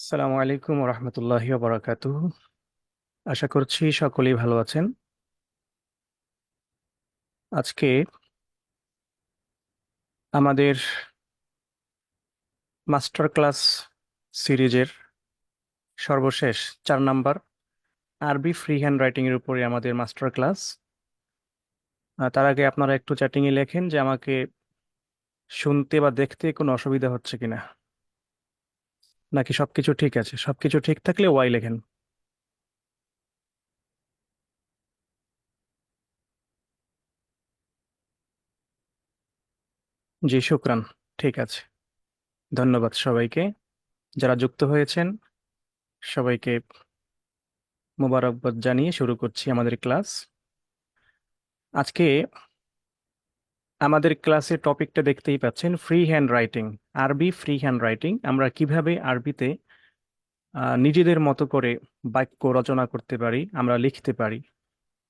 আসসালামু আলাইকুম রহমতুল্লাহি বারাকাতুহু। আশা করছি সকলেই ভালো আছেন। আজকে আমাদের মাস্টার ক্লাস সিরিজের সর্বশেষ 4 নাম্বার আরবি ফ্রি হ্যান্ড রাইটিং এর উপরে আমাদের মাস্টার ক্লাস। তার আগে আপনারা একটু চ্যাটিংয়ে লেখেন যে আমাকে শুনতে বা দেখতে কোনো অসুবিধা হচ্ছে কিনা, নাকি সবকিছু ঠিক আছে। সবকিছু ঠিক থাকলে ওয়াই লেখেন। জি, শুক্রান। ঠিক আছে, ধন্যবাদ সবাইকে যারা যুক্ত হয়েছেন। সবাইকে মোবারকবাদ জানিয়ে শুরু করছি আমাদের ক্লাস। আজকে আমাদের ক্লাসের টপিকটা দেখতেই পাচ্ছেন, ফ্রি হ্যান্ড রাইটিং। আরবি ফ্রি হ্যান্ড রাইটিং, আমরা কিভাবে আরবিতে নিজেদের মতো করে বাক্য রচনা করতে পারি, আমরা লিখতে পারি।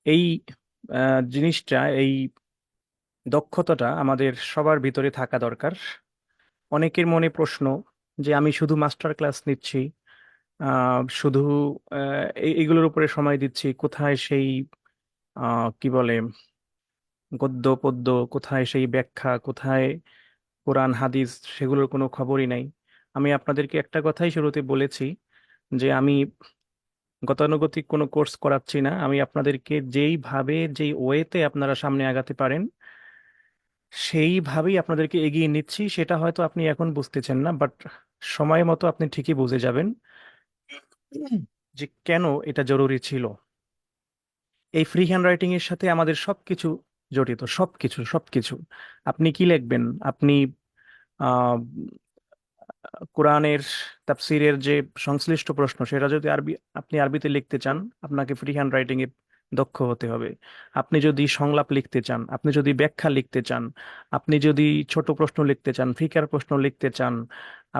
এই জিনিসটা, এই দক্ষতাটা আমাদের সবার ভিতরে থাকা দরকার। অনেকের মনে প্রশ্ন যে আমি শুধু মাস্টার ক্লাস নিচ্ছি, শুধু এইগুলোর উপরে সময় দিচ্ছি, কোথায় সেই কি বলে গদ্য পদ্য, কোথায় সেই ব্যাখ্যা, কোথায় কোরআন হাদিস, সেগুলোর কোনো খবরই নাই। আমি আপনাদেরকে একটা কথাই শুরুতে বলেছি যে আমি গতানুগতিক কোনো কোর্স করাচ্ছি না। আমি আপনাদেরকে যেইভাবে, যেই ওয়েতে আপনারা সামনে আগাতে পারেন সেইভাবেই আপনাদেরকে এগিয়ে নিচ্ছি। সেটা হয়তো আপনি এখন বুঝতেছেন না, বাট সময় মতো আপনি ঠিকই বুঝে যাবেন যে কেন এটা জরুরি ছিল। এই ফ্রি হ্যান্ড রাইটিং এর সাথে আমাদের সবকিছু জড়িত, সবকিছু সবকিছু। আপনি কি লিখবেন, আপনি আহ কোরআনের তাফসিরের যে সংশ্লিষ্ট প্রশ্ন, সেটা যদি আপনি আরবিতে লিখতে চান, আপনাকে ফ্রি হ্যান্ড রাইটিং এ দক্ষ হতে হবে। আপনি যদি সংলাপ লিখতে চান, আপনি যদি ব্যাখ্যা লিখতে চান, আপনি যদি ছোট প্রশ্ন লিখতে চান, ফিকার প্রশ্ন লিখতে চান,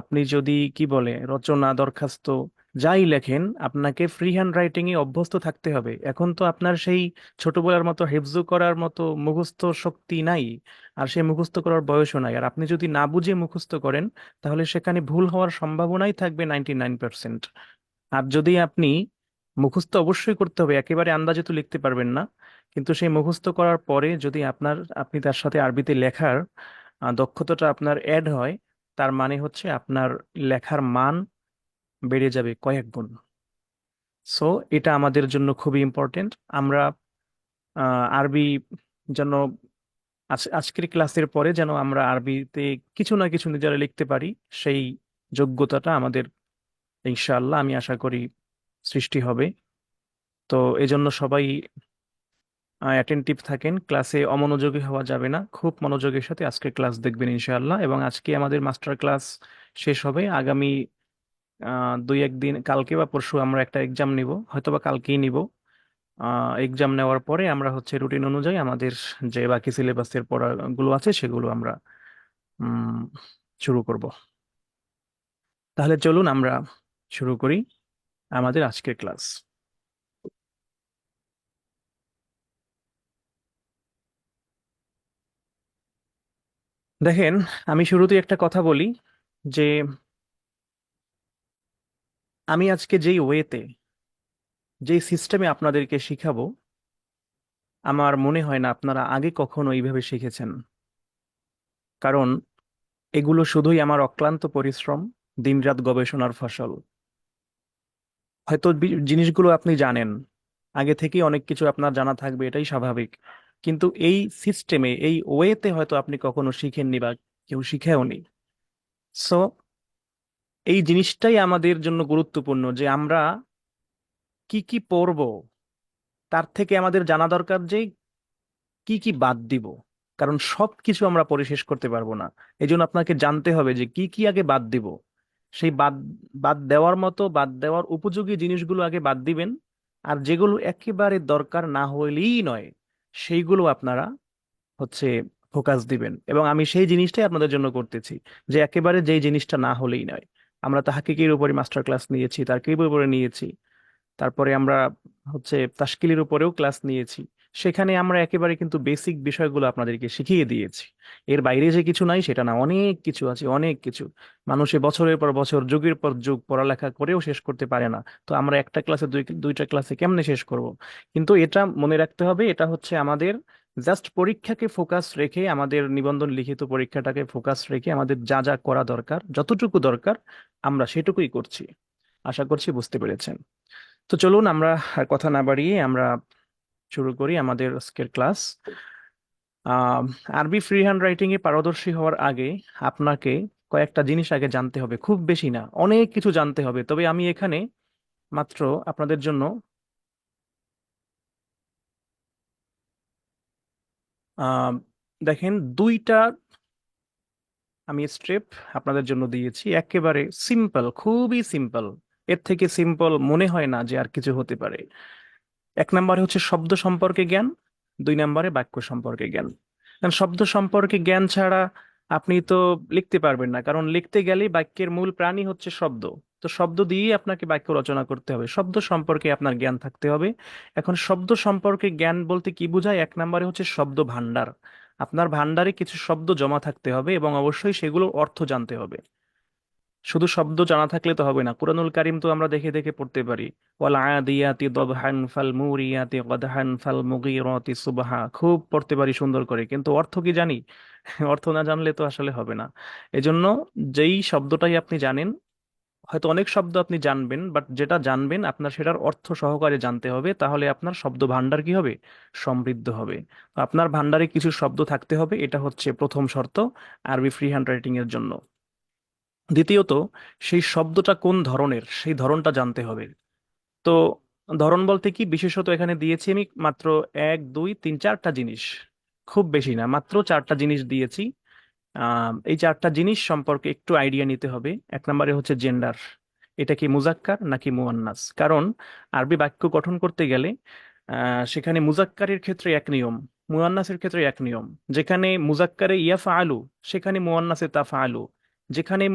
আপনি যদি কি বলে রচনা, দরখাস্ত, যাই লেখেন, আপনাকে ফ্রি হ্যান্ড রাইটিং এ অভ্যস্ত থাকতে হবে। এখন তো আপনার সেই ছোটবেলার মতো হেফজু করার মতো মুখস্থ শক্তি নাই, আর সেই মুখস্থ করার বয়সও নাই। আর আপনি যদি না বুঝে মুখস্থ করেন, তাহলে সেখানে ভুল হওয়ার সম্ভাবনাই থাকবে 99%। আর যদি আপনি মুখস্থ অবশ্যই করতে হবে, একেবারে আন্দাজে তো লিখতে পারবেন না, কিন্তু সেই মুখস্থ করার পরে যদি আপনি তার সাথে আরবিতে লেখার দক্ষতাটা আপনার অ্যাড হয়, তার মানে হচ্ছে আপনার লেখার মান বেড়ে যাবে কয়েক গুণ। সো এটা আমাদের জন্য খুবই ইম্পর্টেন্ট। আমরা আরবি যেন আজকের ক্লাসের পরে যেন আমরা আরবিতে কিছু না কিছু নিজেরা লিখতে পারি, সেই যোগ্যতাটা আমাদের ইনশাআল্লাহ আমি আশা করি সৃষ্টি হবে। তো এজন্য সবাই অ্যাটেন্টিভ থাকেন, ক্লাসে অমনোযোগী হওয়া যাবে না। খুব মনোযোগের সাথে আজকে ক্লাস দেখবেন ইনশাআল্লাহ। এবং আজকে আমাদের মাস্টার ক্লাস শেষ হবে। আগামী 2-1 দিন, কালকে বা পরশু আমরা একটা এক্সাম নিব, হয়তোবা কালকেই নিব। এক্সাম নেওয়ার পরে আমরা হচ্ছে রুটিন অনুযায়ী আমাদের যে বাকি সিলেবাসের পড়াগুলো আছে সেগুলো আমরা উম, শুরু করব। তাহলে চলুন আমরা শুরু করি আমাদের আজকের ক্লাস। দেখেন, আমি শুরুতেই একটা কথা বলি যে আমি আজকে যেই ওয়েতে, যেই সিস্টেমে আপনাদেরকে শিখাবো, আমার মনে হয় না আপনারা আগে কখনো এইভাবে শিখেছেন। কারণ এগুলো শুধুই আমার অক্লান্ত পরিশ্রম, দিনরাত গবেষণার ফসল। হয়তো জিনিসগুলো আপনি জানেন, আগে থেকেই অনেক কিছু আপনার জানা থাকবে, এটাই স্বাভাবিক। কিন্তু এই সিস্টেমে, এই ওয়েতে হয়তো আপনি কখনো শিখেননি বা কেউ শিখেওনি। সো এই জিনিসটাই আমাদের জন্য গুরুত্বপূর্ণ যে আমরা কি কি পড়ব, তার থেকে আমাদের জানা দরকার যে কি কি বাদ দিব। কারণ সব কিছু আমরা পড়ে শেষ করতে পারবো না। এই জন্য আপনাকে জানতে হবে যে কি কি আগে বাদ দিব। সেই বাদ বাদ দেওয়ার মতো, বাদ দেওয়ার উপযোগী জিনিসগুলো আগে বাদ দিবেন। আর যেগুলো একেবারে দরকার না হইলেই নয়, সেইগুলো আপনারা হচ্ছে ফোকাস দিবেন। এবং আমি সেই জিনিসটাই আপনাদের জন্য করতেছি, যে একেবারে যেই জিনিসটা না হলেই নয়। আমরা তাহকিকের উপরে মাস্টার ক্লাস নিয়েছি, তারকিবের উপরে নিয়েছি, তারপরে আমরা হচ্ছে তাশকিলের উপরেও ক্লাস নিয়েছি। সেখানে আমরা একেবারে কিন্তু বেসিক বিষয়গুলো আপনাদেরকে শিখিয়ে দিয়েছি। এর বাইরে যে কিছু নাই সেটা না, অনেক কিছু আছে, অনেক কিছু। মানুষে বছরের পর বছর, যুগের পর যুগ পড়ালেখা করেও শেষ করতে পারে না। তো আমরা একটা ক্লাসে দুইটা ক্লাসে কেমনে শেষ করব? কিন্তু এটা মনে রাখতে হবে, এটা হচ্ছে আমাদের জাস্ট পরীক্ষাকে ফোকাস রেখে, আমাদের নিবন্ধন লিখিত পরীক্ষাটাকে ফোকাস রেখে আমাদের যা যা করা দরকার, যতটুকু দরকার আমরা সেটুকুই করছি। আশা করছি বুঝতে পেরেছেন। তো চলুন আমরা আর কথা না বাড়িয়ে আমরা শুরু করি আমাদের আজকের ক্লাস। আহ আরবি ফ্রি হ্যান্ড রাইটিং এ পারদর্শী হওয়ার আগে আপনাকে কয়েকটা জিনিস আগে জানতে হবে, খুব বেশি না, অনেক কিছু জানতে হবে। তবে আমি এখানে মাত্র আপনাদের জন্য আহ দেখেন, দুইটা আমি স্টেপ আপনাদের জন্য দিয়েছি, একেবারে সিম্পল, খুবই সিম্পল। এর থেকে সিম্পল মনে হয় না যে আর কিছু হতে পারে। এক নম্বরে হচ্ছে শব্দ সম্পর্কে জ্ঞান, দুই নম্বরে বাক্য সম্পর্কে জ্ঞান। কারণ শব্দ সম্পর্কে জ্ঞান ছাড়া আপনি তো লিখতে পারবেন না, কারণ লিখতে গেলে বাক্যের মূল প্রাণী হচ্ছে শব্দ। তো শব্দ দিয়েই আপনাকে বাক্য রচনা করতে হবে, শব্দ সম্পর্কে আপনার জ্ঞান থাকতে হবে। এখন শব্দ সম্পর্কে জ্ঞান বলতে কি বোঝায়? এক নম্বরে হচ্ছে শব্দ ভান্ডার। আপনার ভান্ডারে কিছু শব্দ জমা থাকতে হবে এবং অবশ্যই সেগুলোর অর্থ জানতে হবে। শুধু শব্দ জানা থাকলে তো হবে না, কুরআনুল কারীম তো আমরা দেখে দেখে পড়তে পারি। ওয়াল আদিয়াতি দবহান ফাল মুরিয়াতি কদহান ফাল মুগীরাতি সুবহা, খুব পড়তে পারি সুন্দর করে, কিন্তু অর্থ কি জানি? অর্থ না জানলে তো আসলে হবে না। এজন্য যেই শব্দটাই আপনি জানেন, হয়তো অনেক শব্দ আপনি জানবেন, বাট যেটা জানবেন আপনার সেটার অর্থ সহকারে জানতে হবে, তাহলে আপনার শব্দ ভান্ডার কি হবে? সমৃদ্ধ হবে। তো আপনার ভান্ডারে কিছু শব্দ থাকতে হবে, এটা হচ্ছে প্রথম শর্ত আরবি ফ্রি হ্যান্ড রাইটিং এর জন্য। দ্বিতীয়ত, সেই শব্দটা কোন ধরনের সেই ধরনটা জানতে হবে। তো ধরন বলতে কি, বিশেষত এখানে দিয়েছি আমি মাত্র এক দুই তিন চারটা জিনিস, খুব বেশি না, মাত্র চারটা জিনিস দিয়েছি। এই চারটা জিনিস সম্পর্কে একটু আইডিয়া নিতে হবে। এক নম্বরে হচ্ছে জেন্ডার, এটা কি মুজাক্কার নাকি মুয়ান্নাস? কারণ আরবি বাক্য গঠন করতে গেলে সেখানে মুজাক্কারের ক্ষেত্রে এক নিয়ম, মুয়ান্নাসের ক্ষেত্রে এক নিয়ম। যেখানে মুজাক্কারে ইয়াফআলু, সেখানে মুয়ান্নাসে তাফআলু। যেখানে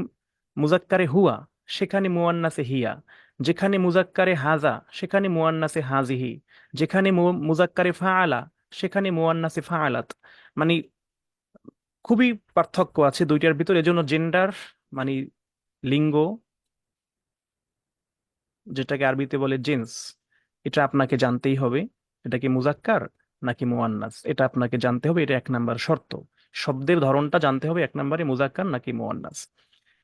মুজাক্কারে হুয়া, সেখানে মুয়ান্নাসে হিয়া। যেখানে মুজাক্কারে হাজা, সেখানে মুয়ান্নাসে হাজিহি। যেখানে মুজাক্কারে ফাআলা, সেখানে মুয়ান্নাসে ফাআলাত। মানে খুবই পার্থক্য আছে দুইটার ভিতরে। এজন্য জেন্ডার মানে লিঙ্গ, যেটাকে আরবিতে বলে জেন্স, এটা আপনাকে জানতেই হবে। এটা কি মুজাক্কার নাকি মুয়ান্নাস, এটা আপনাকে জানতে হবে, এটা এক নাম্বার শর্ত। শব্দের ধরনটা জানতে হবে, এক নম্বরে মুজাক্কার নাকি মুয়ান্নাস।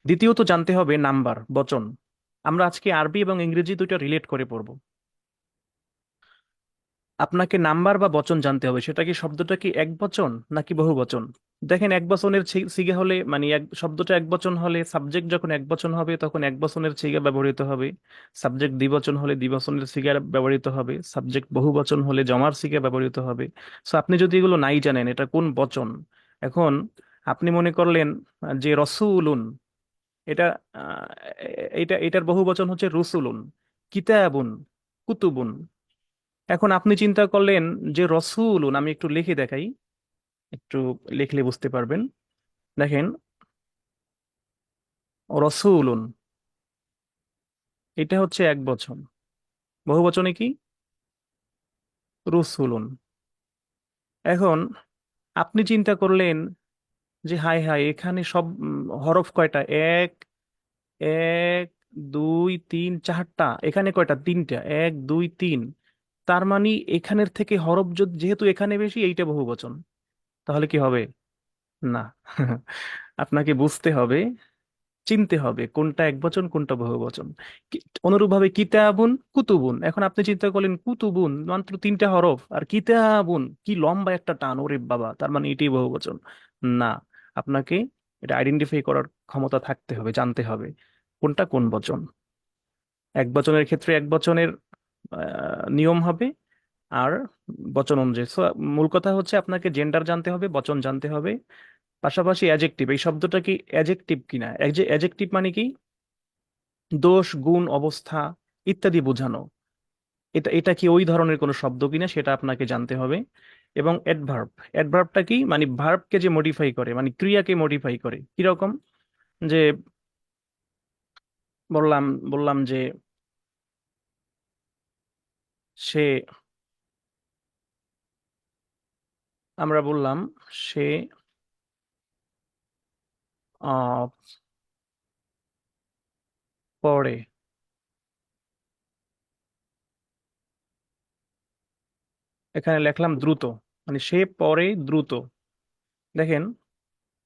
দ্বিতীয়ত জানতে হবে নাম্বার, বচন। আমরা আজকে আরবি এবং ইংরেজি দুইটা রিলেট করে পড়বো। আপনাকে নাম্বার বা বচন জানতে হবে, সেটা কি, শব্দটা কি এক বচন নাকি বহু বচন। দেখেন, এক বচনের সিগা হলে, মানে এক শব্দটা এক বচন হলে, সাবজেক্ট যখন এক বচন হবে তখন এক বচনের সিগা ব্যবহৃত হবে। সাবজেক্ট দ্বিবচন হলে দ্বিবচনের সিগা ব্যবহৃত হবে। সাবজেক্ট বহু বচন হলে জমার সিগা ব্যবহৃত হবে। সো আপনি যদি এগুলো নাই জানেন এটা কোন বচন, এখন আপনি মনে করলেন যে রসুলুন, এটা এটার বহু বচন হচ্ছে রুসুলুন, কিতাবুন, কুতুবুন। এখন আপনি চিন্তা করলেন যে রসুলুন, আমি একটু লিখে দেখাই, একটু লিখলে বুঝতে পারবেন। দেখেন, রসুলুন, এটা হচ্ছে এক বচন। বহু বচনে কি? রসুলুন। এখন আপনি চিন্তা করলেন যে হাই হাই, এখানে সব হরফ কয়টা? এক, এক, দুই, তিন, চারটা। এখানে কয়টা? তিনটা। এক, দুই, তিন। তার মানে এখানের থেকে হরফ যেহেতু এখানে বেশি, এইটা বহু বচন। তাহলে কি হবে? না। আপনাকে বুঝতে হবে, চিনতে হবে কোনটা একবচন কোনটা বহুবচন। অনুরূপভাবে কিতাবুন, কুতুবুন। এখন আপনি চিন্তা করলেন কুতুবুন মাত্র তিনটা হরফ, আর কিতাবুন কি লম্বা একটা টান, ওরে বাবা, তার মানে এটাই বহুবচন। না, আপনাকে এটা আইডেন্টিফাই করার ক্ষমতা থাকতে হবে, জানতে হবে কোনটা কোন বচন। এক বচনের ক্ষেত্রে এক বচনের নিয়ম হবে, আর বচন অনুযায়ী। So, মূল কথা হচ্ছে আপনাকে জেন্ডার জানতে হবে, বচন জানতে হবে, পাশাপাশি অ্যাজেক্টিভ। এই শব্দটা কি অ্যাজেক্টিভ কিনা? অ্যাজেক্টিভ মানে কি? দোষ, গুণ, অবস্থা ইত্যাদি বোঝানো। এটা এটা কি ওই ধরনের কোনো শব্দ কিনা সেটা আপনাকে জানতে হবে। এবং অ্যাডভার্ব, অ্যাডভার্বটা কি? মানে ভার্বকে যে মডিফাই করে, মানে ক্রিয়াকে মডিফাই করে, কিরকম? যে বললাম বললাম যে সে আমরা বললাম সে আহ পড়ে। এখানে লিখলাম দ্রুত, মানে সে পড়ে দ্রুত। দেখেন,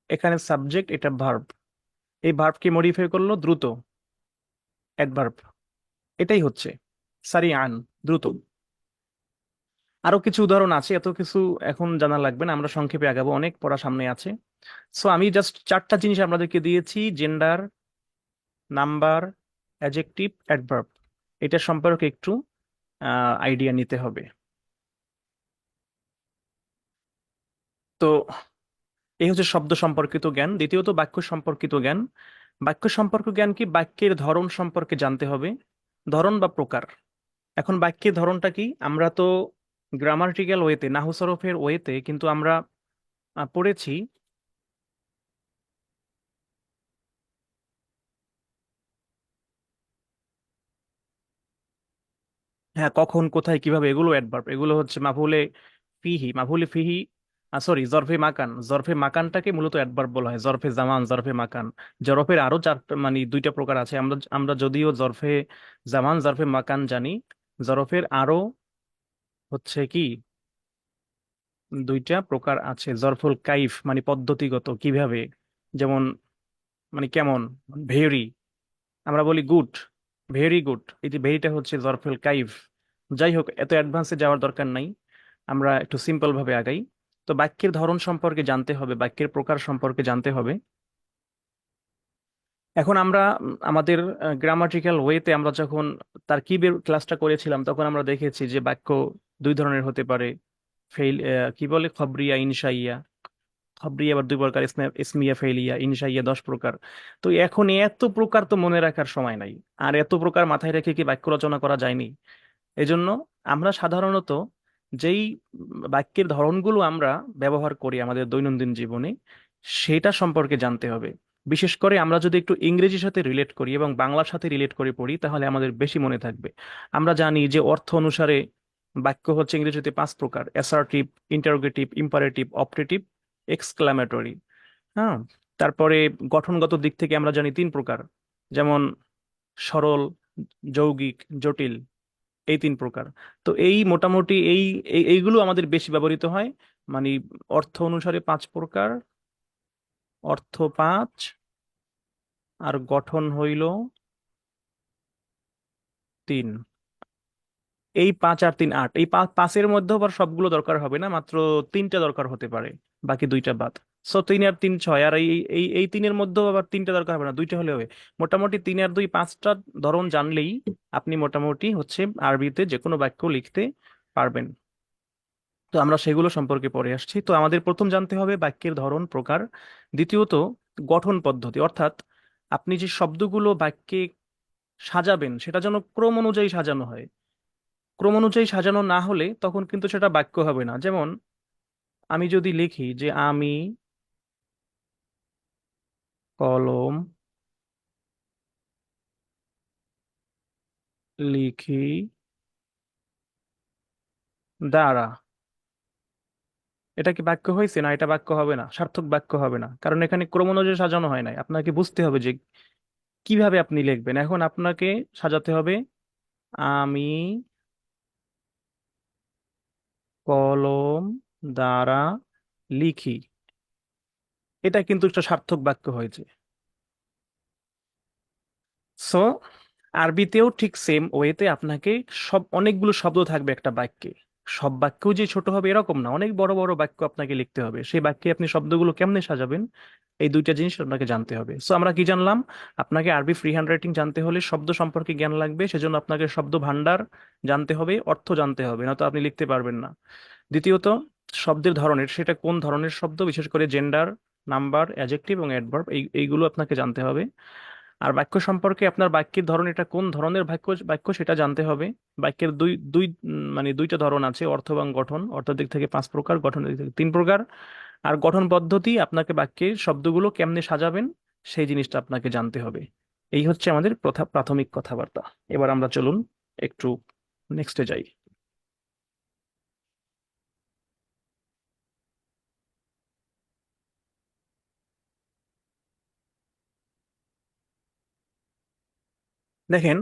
এখানে সাবজেক্ট, এটা ভার্ব। এই ভার্বকে মডিফাই করলো দ্রুত, অ্যাডভার্ব। এটাই হচ্ছে সারিআন, দ্রুত। আরো কিছু উদাহরণ আছে, এত কিছু এখন জানা লাগবে না, আমরা সংক্ষেপে আগাবো, অনেক পড়া সামনে আছে। সো আমি জাস্ট চারটা জিনিস আপনাদেরকে দিয়েছি: জেন্ডার, নাম্বার, অ্যাডজেক্টিভ, অ্যাডভার্ব। এটা সম্পর্কে একটু আইডিয়া নিতে হবে। তো এই হচ্ছে শব্দ সম্পর্কিত জ্ঞান। দ্বিতীয়ত বাক্য সম্পর্কিত জ্ঞান। বাক্য সম্পর্ক জ্ঞান কি? বাক্যের ধরন সম্পর্কে জানতে হবে, ধরন বা প্রকার। এখন বাক্যের ধরনটা কি? আমরা তো গ্রামাটিক্যাল ওয়েতে, নাহু সরফের ওয়েতে কিন্তু আমরা পড়েছি। হ্যাঁ, কখন, কোথায়, কিভাবে, এগুলো অ্যাডভার্ব। এগুলো হচ্ছে মাফুলে ফিহি, মাফুলে ফিহি, সরি, জরফে মাকান। জরফে মাকানটাকে মূলত অ্যাডভার্ব বলা হয়, জরফে জামান, জরফে মাকান। জরফের আরো চার, মানে দুইটা প্রকার আছে। আমরা আমরা যদিও জরফে জামান, জরফে মাকান জানি, জরফের আরো হচ্ছে কি দুইটা প্রকার আছে। জরফুল কাইফ, মানে পদ্ধতিগত, কিভাবে, যেমন মানে কেমন, ভেরি। আমরা বলি গুড, ভেরি গুড, এই যে ভেরিটা হচ্ছে জরফুল কাইফ। যাই হোক, এত অ্যাডভান্সে যাওয়ার দরকার নাই, আমরা একটু সিম্পল ভাবে আগাই। তো বাক্যের ধরন সম্পর্কে জানতে হবে, বাক্যের প্রকার সম্পর্কে জানতে হবে। এখন আমরা আমাদের গ্রামাটিক্যাল ওয়েতে আমরা যখন তারকিবের ক্লাসটা করেছিলাম, তখন আমরা দেখেছি যে বাক্য দুই ধরনের হতে পারে। ফেইল, কি বলে, খবরিয়া, ইনশাইয়া। খবরিয়া আবার দুই প্রকার, ইসমিয়া, ফেইলিয়া, ইনশাইয়া 10 প্রকার। তো এখন এত প্রকার তো মনে রাখার সময় নাই, আর এত প্রকার মাথায় রেখে কি বাক্য রচনা করা যায়নি। এজন্য আমরা সাধারণত যেই বাক্যের ধরনগুলো আমরা ব্যবহার করি আমাদের দৈনন্দিন জীবনে, সেটা সম্পর্কে জানতে হবে। বিশেষ করে আমরা যদি একটু ইংরেজির সাথে রিলেট করি এবং বাংলার সাথে রিলেট করে পড়ি, তাহলে আমাদের বেশি মনে থাকবে। আমরা জানি যে অর্থ অনুসারে বাক্য হচ্ছে ইংরেজিতে 5 প্রকার: assertive, interrogative, imperative, optative, exclamatory. হ্যাঁ, তারপরে গঠনগত দিক থেকে আমরা জানি 3 প্রকার, যেমন সরল, যৌগিক, জটিল, এই 3 প্রকার। তো এই মোটামুটি এইগুলো আমাদের বেশি ব্যবহৃত হয়। মানে অর্থ অনুসারে 5 প্রকার, অর্থ 5, আর গঠন হইল 3। এই 5 আর 3 8, এই পাঁচের মধ্যে আবার সবগুলো দরকার হবে না, মাত্র 3টা দরকার হতে পারে, বাকি 2টা বাদ। 3 আর 3 6, আর এই 3-এর মধ্যেও আবার 3টা দরকার হবে না, 2টা হলে হবে। মোটামুটি 3 আর 2 5টা ধরন জানলেই আপনি মোটামুটি হচ্ছে আরবিতে যে কোনো বাক্য লিখতে পারবেন। তো আমরা সেগুলো সম্পর্কে পড়ে আসছি। তো আমাদের প্রথম জানতে হবে বাক্যের ধরন, প্রকার। দ্বিতীয়ত গঠন পদ্ধতি, অর্থাৎ আপনি যে শব্দগুলো বাক্যে সাজাবেন সেটা যেন ক্রম অনুযায়ী সাজানো হয়। ক্রম অনুযায়ী সাজানো না হলে তখন কিন্তু সেটা বাক্য হবে না। যেমন আমি যদি লিখি যে আমি কলম লিখি দ্বারা, এটা কি বাক্য হয়েছে? না, এটা বাক্য হবে না, সার্থক বাক্য হবে না, কারণ এখানে ক্রম অনুযায়ী সাজানো হয় নাই। আপনাকে বুঝতে হবে যে কিভাবে আপনি লিখবেন। এখন আপনাকে সাজাতে হবে আমি কলম দ্বারা লিখি, এটা কিন্তু একটা সার্থক বাক্য হয়েছে। সো আরবিতেও ঠিক সেম ওয়েতে আপনাকে অনেকগুলো শব্দ থাকবে একটা বাক্যে। সব বাক্য যে ছোট হবে এরকম না, অনেক বড় বড় বাক্য আপনাকে লিখতে হবে। সেই বাক্যে আপনি শব্দগুলো কেমনে সাজাবেন, এই দুইটা জিনিস আপনাকে জানতে হবে। সো আমরা কি জানলাম? আপনাকে আরবি ফ্রি হ্যান্ড রাইটিং জানতে হলে শব্দ সম্পর্কে জ্ঞান লাগবে, সেজন্য আপনাকে শব্দ ভান্ডার জানতে হবে, অর্থ জানতে হবে, না তো আপনি লিখতে পারবেন না। দ্বিতীয়ত শব্দের ধরনের, সেটা কোন ধরনের শব্দ, বিশেষ করে জেন্ডার, নাম্বার, অ্যাডজেক্টিভ এবং অ্যাডভার্ব, এইগুলো আপনাকে জানতে হবে। আর বাক্য সম্পর্কে আপনার বাক্যের ধরন, এটা কোন ধরনের বাক্য বাক্য সেটা জানতে হবে। বাক্যের দুই দুই মানে দুইটা ধরন আছে, অর্থ এবং গঠন। অর্থের দিক থেকে 5 প্রকার, গঠনের দিক থেকে 3 প্রকার। আর গঠন পদ্ধতি, আপনাকে বাক্যের শব্দগুলো কেমনে সাজাবেন সেই জিনিসটা আপনাকে জানতে হবে। এই হচ্ছে আমাদের প্রাথমিক কথাবার্তা। এবার আমরা চলুন একটু নেক্সটে যাই। দেখেন,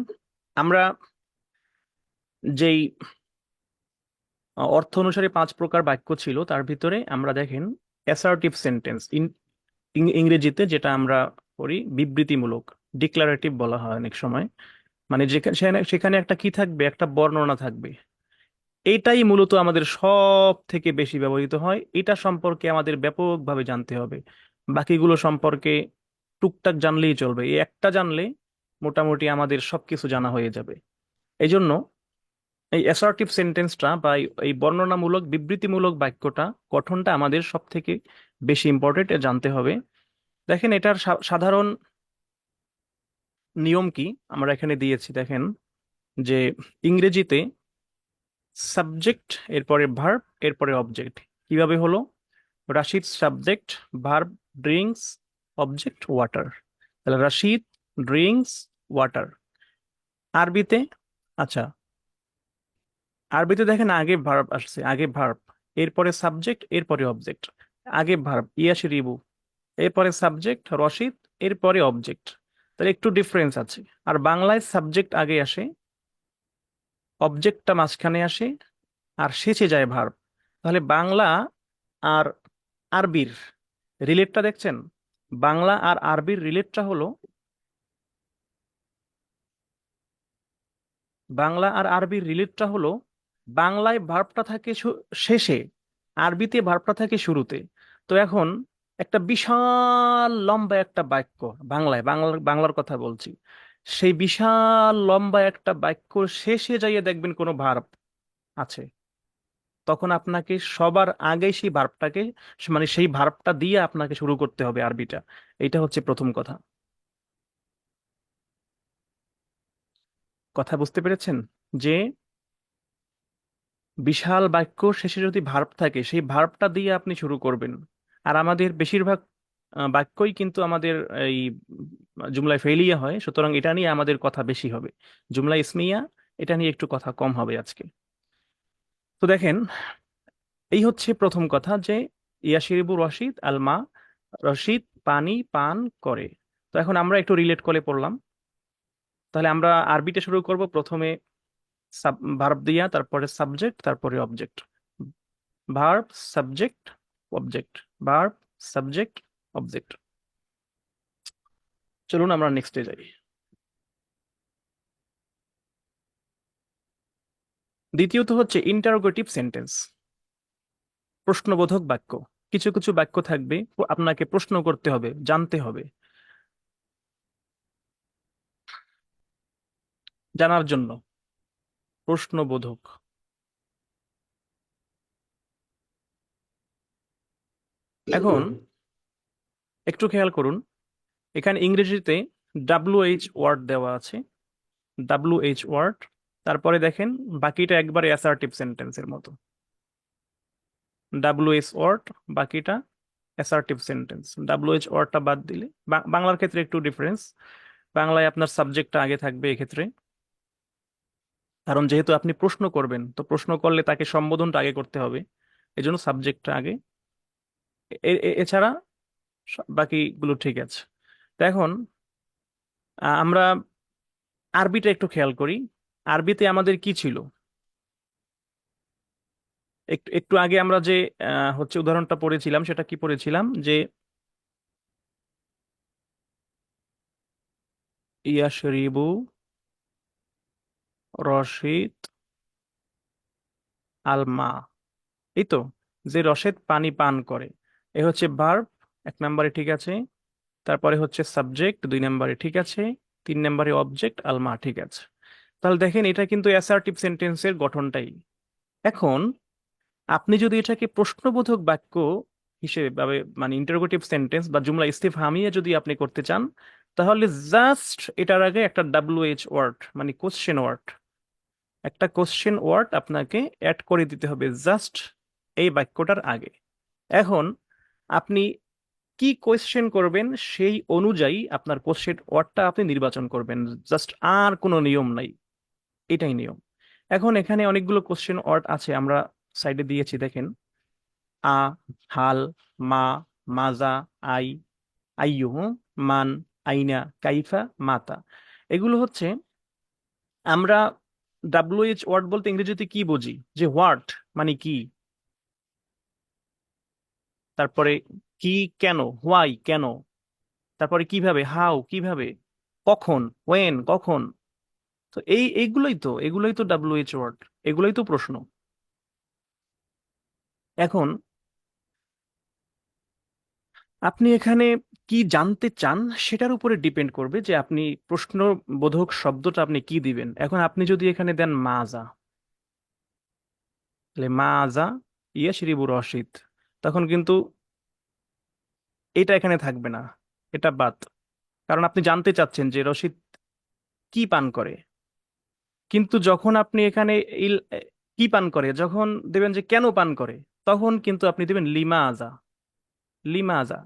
আমরা যেই অর্থ অনুসারে 5 প্রকার বাক্য ছিল তার ভিতরে আমরা দেখেন অ্যাসার্টিভ সেন্টেন্স, ইংরেজিতে যেটা আমরা করি বিবৃতিমূলক, ডিক্লারেটিভ বলা হয় অনেক সময়। মানে যেখানে সেখানে সেখানে একটা কি থাকবে, একটা বর্ণনা থাকবে। এটাই মূলত আমাদের সব থেকে বেশি ব্যবহৃত হয়। এটা সম্পর্কে আমাদের ব্যাপকভাবে জানতে হবে, বাকিগুলো সম্পর্কে টুকটাক জানলেই চলবে। এই একটা জানলে মোটামুটি আমাদের সবকিছু জানা হয়ে যাবে। এই জন্য এই অ্যাসার্টিভ সেন্টেন্সটা বা এই বর্ণনামূলক বিবৃতিমূলক বাক্যটা গঠনটা আমাদের সব থেকে বেশি ইম্পর্টেন্ট জানতে হবে। দেখেন, এটার সাধারণ নিয়ম কি আমরা এখানে দিয়েছি। দেখেন যে ইংরেজিতে সাবজেক্ট, এরপরে ভার্ব, এরপরে অবজেক্ট। কিভাবে হলো? Rashid subject, verb drinks, object water. তাহলে রাশিদ ড্রিঙ্কস ওয়াটার। আরবিতে, আচ্ছা, আরবিতে দেখেন আগে ভার্ব আসছে, আগে ভার্ব, এরপরে সাবজেক্ট, এরপরে অবজেক্ট। আগে ভার্ব ইয়াশ রিবু, এরপরে সাবজেক্ট রশিদ, এরপরে অবজেক্ট। তাহলে একটু ডিফারেন্স আছে। আর বাংলায় সাবজেক্ট আগে আসে, অবজেক্টটা মাঝখানে আসে, আর শেষে যায় ভার্ব। তাহলে বাংলা আর আরবির রিলেটটা দেখছেন? বাংলা আর আরবির রিলেটটা হলো, বাংলা আর আরবির রিলেটটা হলো বাংলায় ভার্বটা থাকে শেষে, আরবিতে ভার্বটা থাকে শুরুতে। তো এখন একটা বিশাল লম্বা একটা বাক্য, বাংলার কথা বলছি, সেই বিশাল লম্বা একটা বাক্য শেষে যাইয়ে দেখবেন কোনো ভার্ব আছে, তখন আপনাকে সবার আগে সেই ভার্বটাকে, মানে সেই ভার্বটা দিয়ে আপনাকে শুরু করতে হবে আরবিটা। এটা হচ্ছে প্রথম কথা। কথা বুঝতে পেরেছেন? যে বিশাল বাক্য শেষে যদি ভার্ব থাকে, সেই ভার্বটা দিয়ে আপনি শুরু করবেন। আর আমাদের বেশিরভাগ বাক্যই কিন্তু আমাদের এই জুমলায় ফেলিয়া হয়, সুতরাং এটা নিয়ে আমাদের কথা বেশি হবে। জুমলা ইসমিয়া, এটা নিয়ে একটু কথা কম হবে আজকে। তো দেখেন, এই হচ্ছে প্রথম কথা যে ইয়াশরিবু রশিদ আল মা, রশিদ পানি পান করে। তো এখন আমরা একটু রিলেট করে পড়লাম। তাহলে আমরা আরবিটা শুরু করব প্রথমে ভার্ব দিয়া, তারপরে সাবজেক্ট, তারপরে object. Verb subject object, verb subject object. চলুন আমরা নেক্সটে যাই। দ্বিতীয়ত হচ্ছে ইন্টারোগেটিভ সেন্টেন্স, প্রশ্নবোধক বাক্য। কিছু কিছু বাক্য থাকবে আপনাকে প্রশ্ন করতে হবে, জানতে হবে, জানার জন্য প্রশ্নবোধক। এখন একটু খেয়াল করুন, এখানে ইংরেজিতে WH ওয়ার্ড দেওয়া আছে, WH ওয়ার্ড। তারপরে দেখেন বাকিটা একবারে অ্যাসার্টিভ সেন্টেন্সের মতো, WH ওয়ার্ড, বাকিটা অ্যাসার্টিভ সেন্টেন্স। WH ওয়ার্ডটা বাদ দিলে বাংলার ক্ষেত্রে একটু ডিফারেন্স। বাংলায় আপনার সাবজেক্টটা আগে থাকবে এক্ষেত্রে, কারণ যেহেতু আপনি প্রশ্ন করবেন, তো প্রশ্ন করলে তাকে সম্বোধনটা আগে করতে হবে, এজন্য সাবজেক্টটা আগে। এছাড়া বাকিগুলো ঠিক আছে। তো এখন আমরা আরবিটা একটু খেয়াল করি। আরবিতে আমাদের কি ছিল? একটু একটু আগে আমরা যে হচ্ছে উদাহরণটা পড়েছিলাম, সেটা কি পড়েছিলাম? যে ইয়াশরিবু রশিদ আল মা, এই তো, যে রশিদ পানি পান করে। এ হচ্ছে ভার্ব, 1 নম্বরে ঠিক আছে। তারপরে হচ্ছে সাবজেক্ট, 2 নম্বরে ঠিক আছে। 3 নম্বরে অবজেক্ট আলমা, ঠিক আছে। তাহলে দেখেন এটা কিন্তু অ্যাসার্টিভ সেন্টেন্সের গঠনটাই। এখন আপনি যদি এটাকে প্রশ্নবোধক বাক্য হিসেবে মানে ইন্টারোগেটিভ সেন্টেন্স বা জুমলা ইস্তিফহামিয়া যদি আপনি করতে চান, তাহলে জাস্ট এটার আগে একটা WH ওয়ার্ড, মানে কোশ্চেন ওয়ার্ড, একটা কোশ্চেন ওয়ার্ড আপনাকে অ্যাড করে দিতে হবে জাস্ট এই বাক্যটার আগে। এখন আপনি কি কোয়েশ্চেন করবেন সেই অনুযায়ী আপনার কোশ্চেন ওয়ার্ডটা আপনি নির্বাচন করবেন, জাস্ট, আর কোনো নিয়ম নাই, এটাই নিয়ম। এখন এখানে অনেকগুলো কোশ্চেন ওয়ার্ড আছে, আমরা সাইডে দিয়েছি দেখেন। আ, হাল, মা, মাজা, আই, আইয়ু, মান, আইনা, কাইফা, মাতা। এগুলো হচ্ছে আমরা ডাব্লিউএইচ ওয়ার্ড বলতে ইংরেজিতে কি বুঝি? যে হোয়াট মানে কি, তারপরে কি, কেন, হোয়াই কেন, তারপরে কিভাবে, হাউ কিভাবে, কখন, ওয়েন কখন। তো এগুলোই তো ডাব্লিউএইচ ওয়ার্ড, এগুলোই তো প্রশ্ন। এখন আপনি এখানে কি জানতে চান সেটার উপরে ডিপেন্ড করবে যে আপনি প্রশ্নবোধক শব্দটা আপনি কি দিবেন। এখন আপনি যদি এখানে দেন মাজা, তাহলে মাজা ইয়াশরিবু রশিদ, তখন কিন্তু এটা এখানে থাকবে না, এটা বাদ। কারণ আপনি জানতে চাচ্ছেন যে রশিদ কি পান করে। কিন্তু যখন আপনি এখানে ইল কি পান করে যখন দেবেন যে কেন পান করে, তখন কিন্তু আপনি দেবেন লিমাজা।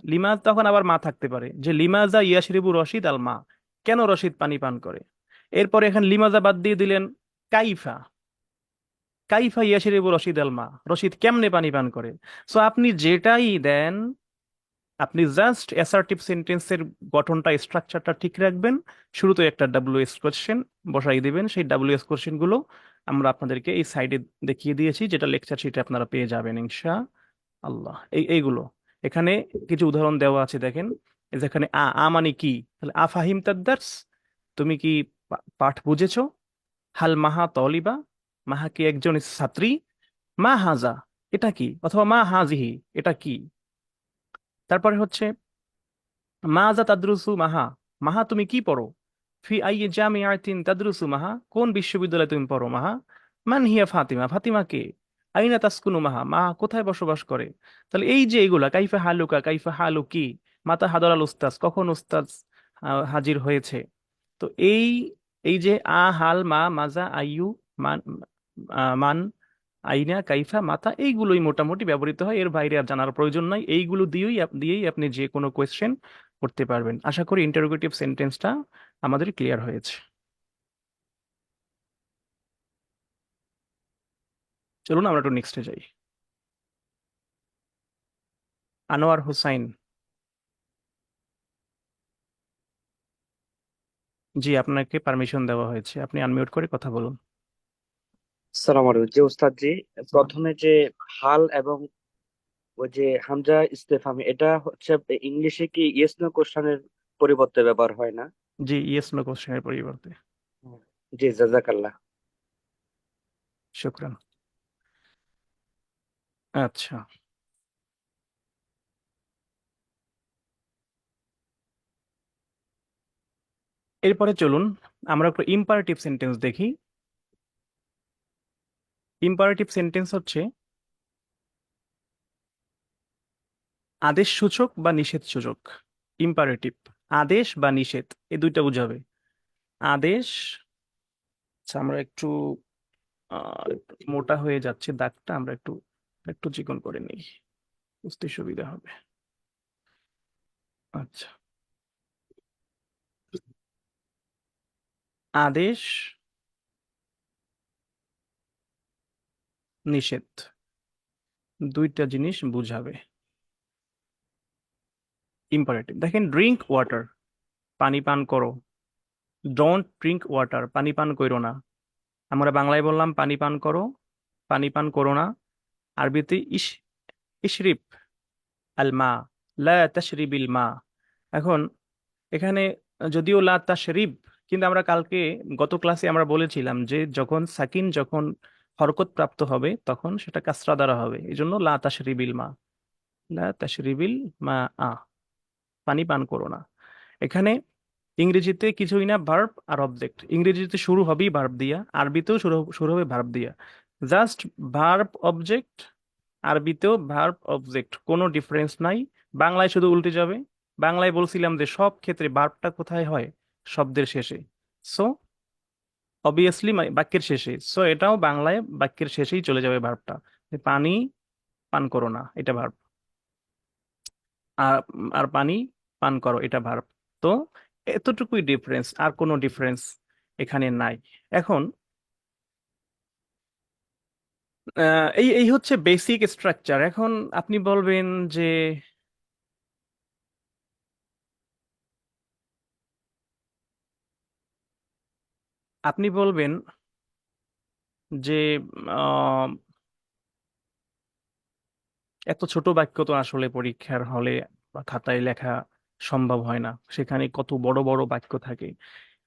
লিমাজ তখন আবার মা থাকতে পারে, যে লিমাজা ইয়াশরিবু রশিদ আল মা, কেন রশিদ পানি পান করে। এরপরে এখানে লিমাজা বাদ দিয়ে দিলেন কাইফা, কাইফা ইয়াশরিবু রশিদ আল মা, রশিদ কেমনে পানি পান করে। সো আপনি যেটাই দেন, আপনি জাস্ট অ্যাসার্টিভ সেন্টেন্সের গঠনটা, স্ট্রাকচারটা ঠিক রাখবেন। শুরুতে একটা ডাব্লিউএস কোশ্চেন বসাই দিবেন। সেই ডাব্লিউএস কোশ্চেন গুলো আমরা আপনাদেরকে এই সাইডে দেখিয়ে দিয়েছি, যেটা লেকচার শিটে আপনারা পেয়ে যাবেন ইনশা আল্লাহ। এইগুলো এখানে কিছু উদাহরণ দেওয়া আছে, দেখেন। এই যে এখানে আ মানে কি, তাহলে আফাহিম তাদ্দার্স, তুমি কি পাঠ বুঝেছো। হাল মাহা তলিবা, মাহা কি একজন ছাত্রী। মা হাজা, এটা কি, অথবা মা হাজিহি, এটা কি। তারপরে হচ্ছে মাজা তাদরুসু মাহা, মাহা তুমি কি পড়ো। ফি আই জামিআতিন তাদরুসু মাহা, কোন বিশ্ববিদ্যালয়ে তুমি পড়ো মাহা। মান হিয়া ফাতিমা, ফাতিমা কে। আইনা তাসকুনু মাহা, মা কোথায় বসবাস করে। তাহলে এই যে এগুলা, কাইফা হালুকা, কাইফা হালু কি, মাতা হাদর আল উস্তাজ, কখন উস্তাজ হাজির হয়েছে। তো এই যে হাল, মা, মাজা, আইয়ু, মান, মান, আইনা, কাইফা, মাতা, এইগুলোই মোটামুটি ব্যবহৃত হয়। এর বাইরে আর জানার প্রয়োজন নাই। এইগুলো দিয়েই আপনি যে কোনো কোয়েশ্চেন করতে পারবেন। আশা করি ইন্টারোগেটিভ সেন্টেন্সটা আমাদের ক্লিয়ার হয়েছে। চলুন আমরা একটু নেক্সটে যাই। আনোয়ার হোসাইন। জি, আপনাকে পারমিশন দেওয়া হয়েছে, আপনি আনমিউট করে কথা বলুন। সালাম আলাইকুম জি ওস্তাদ জি। প্রথমে যে হাল এবং ওই যে হামজা ইস্তেফামি, এটা হচ্ছে ইংলিশে কি ইয়েস নো কোশ্চেনের পরিবর্তে ব্যবহার হয় না? জি, ইয়েস নো কোশ্চেনের পরিবর্তে। হুম। জি জাজাকাল্লাহ। শুক্রান। আচ্ছা, এরপরে চলুন আমরা একটু ইম্পারেটিভ সেন্টেন্স দেখি। ইম্পারেটিভ সেন্টেন্স হচ্ছে আদেশ সূচক বা নিষেধ সূচক। ইম্পারেটিভ আদেশ বা নিষেধ, এই দুইটা বোঝাবে। আদেশ, আচ্ছা আমরা একটু একটু মোটা হয়ে যাচ্ছে দাগটা, আমরা একটু একটু চিকন করে নিই, বুঝতে সুবিধা হবে। আচ্ছা, আদেশ, নিষেধ, দুইটা জিনিস বুঝাবে ইম্পারেটিভ। দেখেন, ড্রিঙ্ক ওয়াটার, পানি পান করো। ডোন্ট ড্রিঙ্ক ওয়াটার, পানি পান করো না। আমরা বাংলায় বললাম পানি পান করো, পানি পান করো না। আরবিতে ইশরিব আল মা, লা তাশরিবিল মা। এখন এখানে যদিও লা তাশরিব, কিন্তু আমরা কালকে গত ক্লাসে আমরা বলেছিলাম যে যখন সাকিন, যখন হরকত প্রাপ্ত হবে তখন সেটা কাসরা দ্বারা হবে, এই জন্য লা তাশরিবিল মা, লা তাশরিবিল মা আ, পানি পান করো না। এখানে ইংরেজিতে কিছুই না, ভার্ব আর অবজেক্ট। ইংরেজিতে শুরু হবেই ভার্ব দিয়া, আরবিতেও শুরু হবে ভার্ব দিয়া। জাস্ট ভার্ব অবজেক্ট, আরবিতেও ভার্ব অবজেক্ট, কোনো ডিফারেন্স নাই। বাংলায় শুধু উল্টে যাবে। বাংলায় বলছিলাম যে সব ক্ষেত্রে ভার্বটা কোথায় হয়, শব্দের শেষে। সো অবভিয়াসলি বাক্যের শেষে, সো এটাও বাংলায় বাক্যের শেষেই চলে যাবে ভার্বটা। পানি পান করো না, এটা ভার্ব। আর আর পানি পান করো, এটা ভার্ব। তো এতটুকুই ডিফারেন্স, আর কোনো ডিফারেন্স এখানে নাই। এখন এই এই হচ্ছে বেসিক স্ট্রাকচার। এখন আপনি বলবেন যে আপনি বলবেন যে আহ, এত ছোট বাক্য তো আসলে পরীক্ষার হলে বা খাতায় লেখা সম্ভব হয় না, সেখানে কত বড় বড় বাক্য থাকে।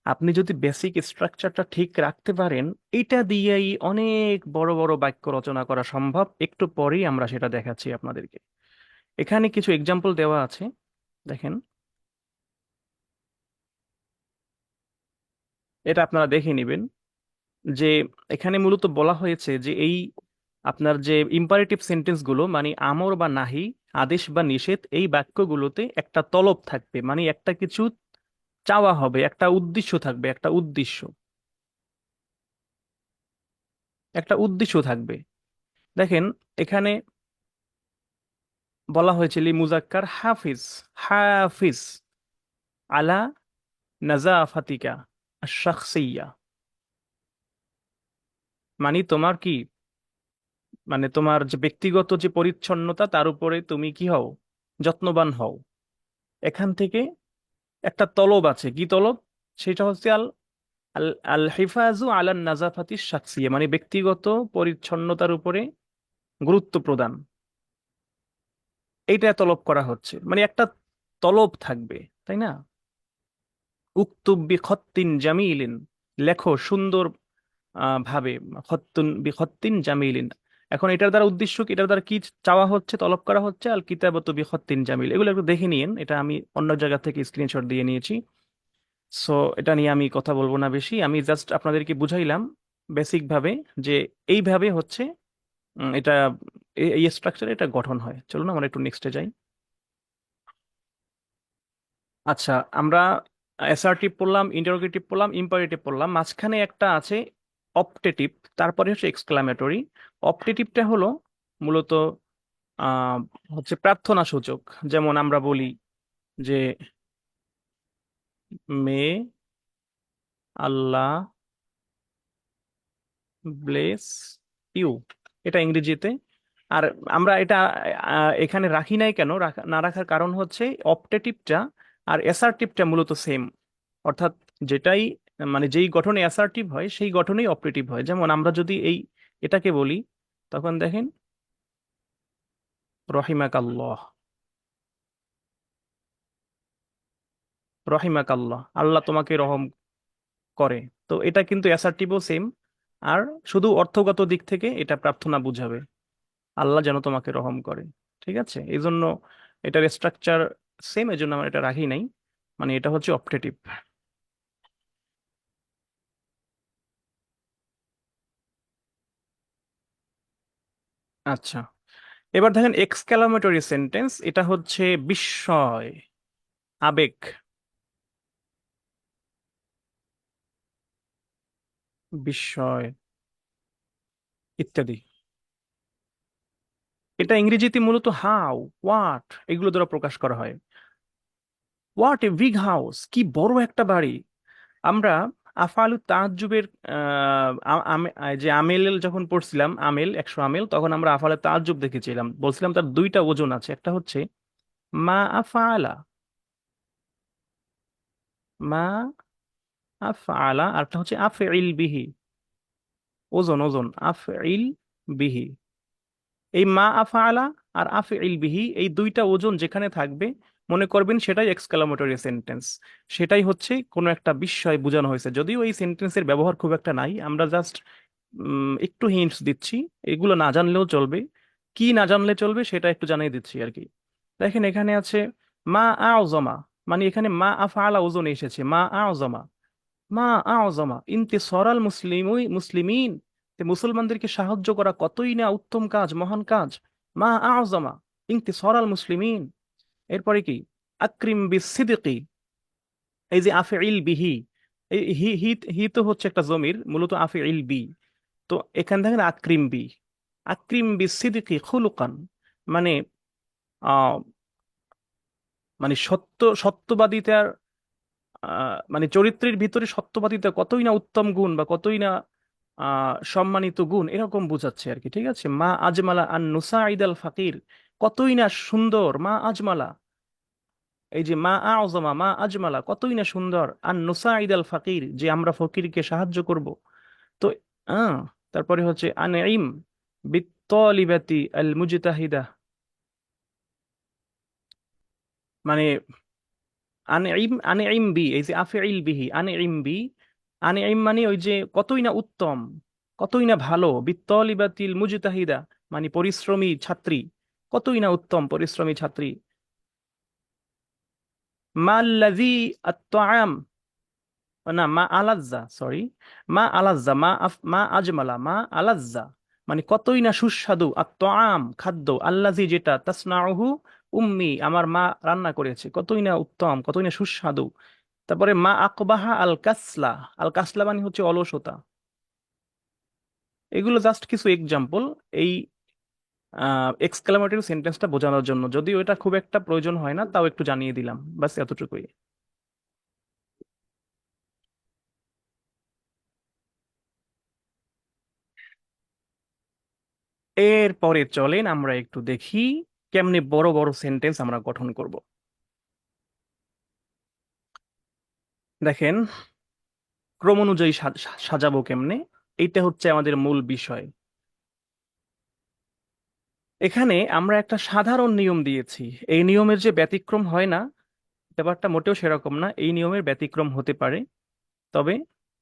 আপনি যদি বেসিক স্ট্রাকচারটা ঠিক রাখতে পারেন, এটা দিয়েই অনেক বড় বড় বাক্য রচনা করা সম্ভব। একটু পরেই আমরা সেটা দেখাচ্ছি আপনাদেরকে। এখানে কিছু এক্সাম্পল দেওয়া আছে, দেখেন। এটা আপনারা দেখে নেবেন যে এখানে মূলত বলা হয়েছে যে এই আপনার যে ইম্পারেটিভ সেন্টেন্স গুলো, মানে আমর বা নাহি, আদেশ বা নিষেধ, এই বাক্যগুলোতে একটা তলব থাকবে, মানে একটা কিছু চাওয়া হবে, একটা উদ্দেশ্য থাকবে, একটা উদ্দেশ্য থাকবে। দেখেন, এখানে বলা হয়েছে লি মুজাক্কার হাফিজ, হাফিজ আলা নাজাফাতিকা আশ-শাখসিয়্যা, মানে তোমার কি, মানে তোমার যে ব্যক্তিগত যে পরিচ্ছন্নতা তার উপরে তুমি কি হও, যত্নবান হও। এখান থেকে একটা তলব আছে, কি তলব? সেটা হচ্ছে আল আল আল হিফাজু আলান নাজাফাতি শাখসিয়া, মানে ব্যক্তিগত পরিচ্ছন্নতার উপরে গুরুত্ব প্রদান। এইটা তলব করা হচ্ছে, মানে একটা তলব থাকবে, তাই না? উক্তুব বিখত্তিন জামিলিন, লেখো সুন্দর ভাবে, খত্তুন বিখত্তিন জামিলিন। এখন এটার দ্বারা উদ্দেশ্য কি, এটার দ্বারা কি চাওয়া হচ্ছে, তলব করা হচ্ছে আল কিতাবাতু বিখত্তিন জামিল। এগুলো একটু দেখে নিয়েন, এটা আমি অন্য জায়গা থেকে স্ক্রিনশট দিয়ে নিয়েছি। সো এটা নিয়ে আমি কথা বলবো না বেশি, আমি জাস্ট আপনাদেরকে বুঝাইলাম বেসিক ভাবে যে এইভাবে হচ্ছে এটা এই স্ট্রাকচারে এটা গঠন হয়। চলুন আমরা একটু নেক্সটে যাই। আচ্ছা, আমরা অ্যাসার্টিভ পড়লাম, ইন্টারোগেটিভ পড়লাম, ইম্পারেটিভ পড়লাম, মাঝখানে একটা আছে অপটেটিভ, তারপরে হচ্ছে এক্সক্লামেটরি। অপটেটিভটা হলো মূলত আহ হচ্ছে প্রার্থনা সূচক। যেমন আমরা বলি যে মে আল্লাহ ব্লেস ইউ, এটা ইংরেজিতে। আর আমরা এটা এখানে রাখি নাই কেন, না রাখার কারণ হচ্ছে অপটেটিভটা আর অ্যাসার্টিভটা মূলত সেম, অর্থাৎ যেটাই মানে যেই গঠনে অ্যাসার্টিভ হয় সেই গঠনেই অপটেটিভ হয়। যেমন আমরা যদি এটাকে বলি, তখন দেখেন রহিমাকাল্লাহ, রহিমাকাল্লাহ, আল্লাহ তোমাকে রহম করে। তো এটা কিন্তু অ্যাসার্টিভও সেম, আর শুধু অর্থগত দিক থেকে এটা প্রার্থনা বুঝাবে, আল্লাহ যেন তোমাকে রহম করে। ঠিক আছে, এই জন্য এটার স্ট্রাকচার সেম, এই জন্য আমরা এটা রাখি নাই, মানে এটা হচ্ছে অপটেটিভ। আচ্ছা, এবার দেখেন এক্সক্লামেটরি সেন্টেন্স, এটা হচ্ছে বিস্ময়, আবেগ, বিস্ময় ইত্যাদি। এটা ইংরেজিতে মূলত হাউ, হোয়াট, এগুলো দ্বারা প্রকাশ করা হয়। হোয়াট এ বিগ হাউস, কি বড় একটা বাড়ি। আমরা আফআলু তাআজ্জুবের যে আমেল যখন পড়ছিলাম, আমেল 100 আমেল, তখন আমরা আফআলে তাআজ্জুব দেখেছিলাম, বলছিলাম তার দুইটা ওজন আছে, একটা হচ্ছে মা আফআলা, মা আফআলা, আর একটা হচ্ছে আফইল বিহি, ওজন ওজন আফইল বিহি। এই মা আফআলা আর আফইল বিহি, এই দুইটা ওজন যেখানে থাকবে, মনে করবেন সেটাই এক্সক্লামেটরি সেন্টেন্স, সেটাই হচ্ছে কোনো একটা বিস্ময় বোঝানো হয়েছে। যদিও এই সেন্টেন্সের ব্যবহার খুব একটা নাই, আমরা জাস্ট একটু হিন্টস দিচ্ছি, এগুলো না জানলেও চলবে। কি না জানলে চলবে সেটা একটু জানিয়ে দিচ্ছি আর কি। দেখেন এখানে আছে মা আউজমা, মানে এখানে মা আফআলা ওজনে এসেছে, মা আউজমা, মা আজমা ইন্তিসারাল মুসলিমিন, মুসলমানদেরকে সাহায্য করা কতই না উত্তম কাজ, মহান কাজ। মা আজমা ইন্তিসারাল মুসলিমিন। এরপরে কি, আকরিম বিসিদকি, এই যে আফইল বিহি, এই হি হি হি তো হচ্ছে একটা জমির, মূলত আফইল বি। তো এখান থেকে আকরিম বি, আকরিম বিসিদকি খুলুকান, মানে আহ মানে সত্যবাদিতার মানে চরিত্রের ভিতরে সত্যবাদিতা কতই না উত্তম গুণ, বা কতই না সম্মানিত গুণ, এরকম বোঝাচ্ছে আর কি। ঠিক আছে, মা আজমালা আন নুসাইদ আল ফাকির, কতই না সুন্দর, মা আজমালা এই যে মা আযমা মা আজমালা, কতই না সুন্দর। আন নুসাইদ আল ফাকির, যে আমরা ফকিরকে সাহায্য করব। তো তারপরে হচ্ছে আনঈম বিত্তালিবাতি আল মুজতাহিদা, মানে আনঈম আনঈম বি, এই যে আফইল বিহি আনঈম বি, আনঈম মানে ওই যে কতই না উত্তম, কতই না ভালো, বিত্তালিবাতিল মুজতাহিদা মানে পরিশ্রমী ছাত্রী, কতই না উত্তম পরিশ্রমী ছাত্রী। মাল্লাযী আত-তাআম, না মা আলাজ্জা, সরি, মা আলাজ্জা মা আজমালা মা আলাজ্জা, মানে কতই না সুস্বাদু, আত-তাআম খাদ্য, আল্লাজি যেটা, তাসনাউহু উম্মি আমার মা রান্না করেছে, কতই না উত্তম, কতই না সুস্বাদু। তারপরে মা আকবাহা আল কাসলা, আল কাসলা মানে হচ্ছে অলসতা। এগুলো জাস্ট কিছু এক্সাম্পল এই এক্সক্লামেটরি সেন্টেন্সটা বোঝানোর জন্য, যদিও এটা খুব একটা প্রয়োজন হয় না, তাও একটু জানিয়ে দিলাম, বাস এতটুকুই। এরপরে চলেন আমরা একটু দেখি কেমনে বড় বড় সেন্টেন্স আমরা গঠন করব। দেখেন, ক্রম অনুযায়ী সাজাবো কেমনে, এইটা হচ্ছে আমাদের মূল বিষয়। এখানে আমরা একটা সাধারণ নিয়ম দিয়েছি, এই নিয়মের যে ব্যতিক্রম হয় না, ব্যাপারটা মোটেও সেরকম না, এই নিয়মের ব্যতিক্রম হতে পারে, তবে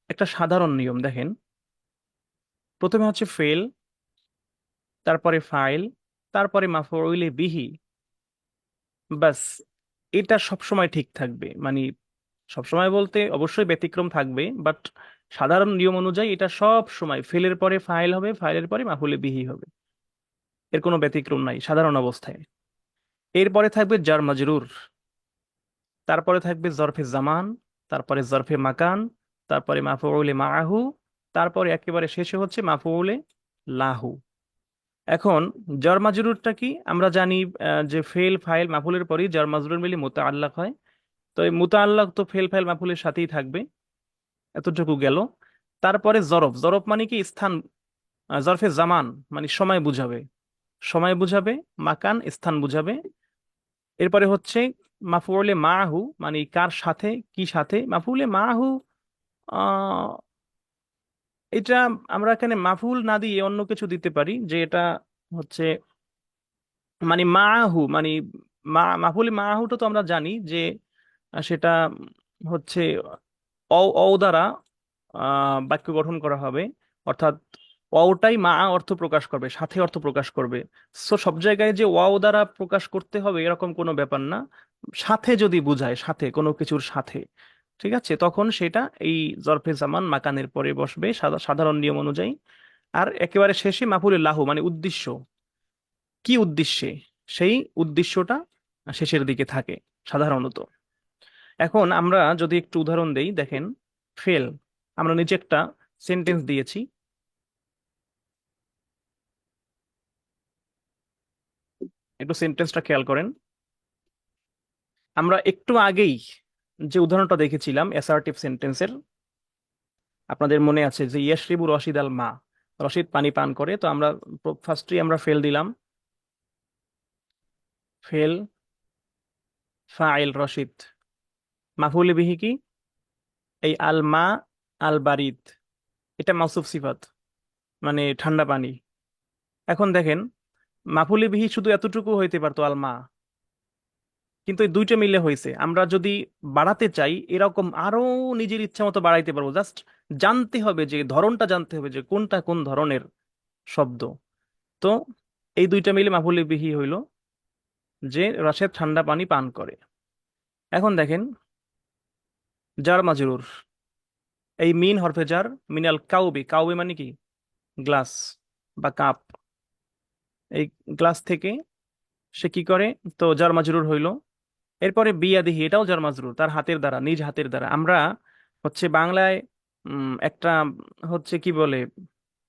একটা সাধারণ নিয়ম দেখেন। প্রথমে হচ্ছে ফেল, তারপরে ফাইল, তারপরে মাফউলে বিহি, বাস। এটা সবসময় ঠিক থাকবে, মানে সবসময় বলতে অবশ্যই ব্যতিক্রম থাকবে, বাট সাধারণ নিয়ম অনুযায়ী এটা সব সময় ফেলের পরে ফাইল হবে, ফাইলের পরে মাফুলে বিহি হবে, এর কোনো ব্যতিক্রম নাই সাধারণ অবস্থায়। এরপরে থাকবে জার মাজরুর, তারপরে থাকবে জরফে জামান, তারপরে জরফে মাকান, তারপরে মাফউলে মাআহু, তারপরে একেবারে শেষে হচ্ছে মাফউলে লাহু। এখন জার মাজরুরটা কি আমরা জানি, যে ফেল ফাইল মাফুলের পরেই জার মাজরুর মিলে মুতাআল্লাক হয়। তো এই মুতাআল্লাক তো ফেল ফাইল মাফুলের সাথেই থাকবে, এতটুকু গেল। তারপরে জরফ, জরফ মানে কি স্থান, জরফে জামান মানে সময় বুঝাবে, সময় বুঝাবে, মাকান স্থান বুঝাবে। এরপরে হচ্ছে মাফউলে মাহু, মানে কার সাথে, কি সাথে, মাফউলে মাহু। আহ এটা আমরা এখানে মাফুল না দিয়ে অন্য কিছু দিতে পারি, যে এটা হচ্ছে মানে মাহু মানে মাফুলে মাহুটা তো আমরা জানি যে সেটা হচ্ছে অ অ দ্বারা বাক্য গঠন করা হবে, অর্থাৎ ওয়াওটাই মা অর্থ প্রকাশ করবে, সাথে অর্থ প্রকাশ করবে। সো সব জায়গায় যে ওয়াও দ্বারা প্রকাশ করতে হবে এরকম কোনো ব্যাপার না, সাথে যদি বুঝায়, সাথে কোনো কিছুর সাথে, ঠিক আছে, তখন সেটা এই জরফে জামান মাকানের পরে বসবে সাধারণ নিয়ম অনুযায়ী। আর একেবারে শেষে মাফুলে লাহু মানে উদ্দেশ্য, কি উদ্দেশ্যে, সেই উদ্দেশ্যটা শেষের দিকে থাকে সাধারণত। এখন আমরা যদি একটু উদাহরণ দেই, দেখেন ফেল, আমরা নিচে একটা সেন্টেন্স দিয়েছি, একটু সেন্টেন্সটা খেয়াল করেন। আমরা একটু আগেই যে উদাহরণটা দেখেছিলাম অ্যাসার্টিভ সেন্টেন্সের, আপনাদের মনে আছে যে ইয়াশরিবু রশিদ আল মা, রশিদ পানি পান করে, তো আমরা ফার্স্টে আমরা ফেল দিলাম, ফেল ফাইল রশিদ, মাফুলে বিহি কি, এই আল মা আল বারিদ, এটা মাউসুফ সিফাত মানে ঠান্ডা পানি। এখন দেখেন, মাফুলে বিহি শুধু এতটুকু হইতে পারতো আল মা, কিন্তু এই দুইটা মিলে হয়েছে। আমরা যদি বাড়াতে চাই এরকম আরো নিজের ইচ্ছা মতো বাড়াইতে পারবো, জাস্ট জানতে হবে, যে ধরনটা জানতে হবে যে কোনটা কোন ধরনের শব্দ। তো এই দুইটা মিলে মাফুলে বিহি হইল যে রাশেদ ঠান্ডা পানি পান করে। এখন দেখেন জার মাজরুর, এই মিন হরফে জার, মিনাল কাউবি, কাউবি মানে কি গ্লাস বা কাপ, এই গ্লাস থেকে সে কি করে, তো জার মাজরুর হইল। এরপরে বিয়াদিহি, এটাও জার মাজরুর, তার হাতের দ্বারা, নিজ হাতের দ্বারা। আমরা হচ্ছে বাংলায় একটা হচ্ছে কি বলে,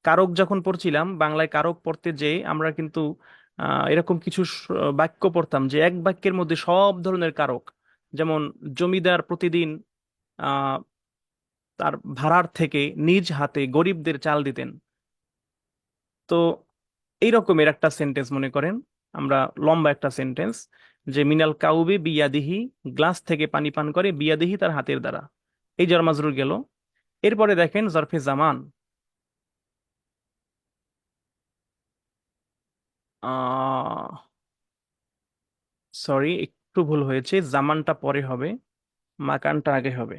কারক যখন পড়ছিলাম, বাংলায় কারক পড়তে যে আমরা কিন্তু এরকম কিছু বাক্য পড়তাম যে এক বাক্যের মধ্যে সব ধরনের কারক, যেমন জমিদার প্রতিদিন আহ তার ভাড়ার থেকে নিজ হাতে গরিবদের চাল দিতেন। তো এই রকমের একটা সেন্টেন্স মনে করেন, আমরা লম্বা একটা সেন্টেন্স যে মিনাল কাউবি বিয়াদিহি, গ্লাস থেকে পানি পান করে, বিয়াদিহি তার হাতের দ্বারা। এই jar মাজরুর গেল। এরপরে দেখেন জরফে জামান। আহ সরি, একটু ভুল হয়েছে, জামানটা পরে হবে, মাকানটা আগে হবে।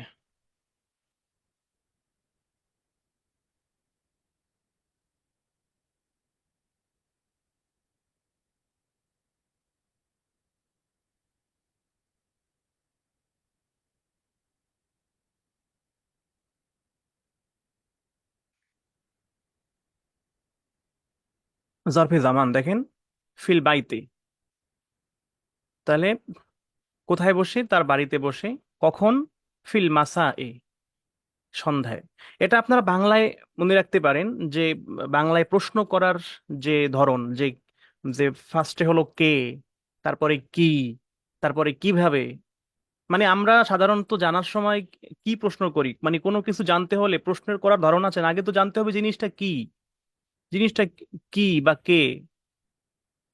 জরফে জামান দেখেন, ফিল বাইতে, তাহলে কোথায় বসে? তার বাড়িতে বসে। কখন? ফিল মাসা এ, সন্ধ্যায়। এটা আপনারা বাংলায় মনে রাখতে পারেন যে বাংলায় প্রশ্ন করার যে ধরন, যে যে ফার্স্টে হলো কে, তারপরে কি, তারপরে কিভাবে। মানে আমরা সাধারণত জানার সময় কি প্রশ্ন করি, মানে কোনো কিছু জানতে হলে প্রশ্নের করার ধরন আছে না? আগে তো জানতে হবে জিনিসটা কি, জিনিসটা কি বা কে,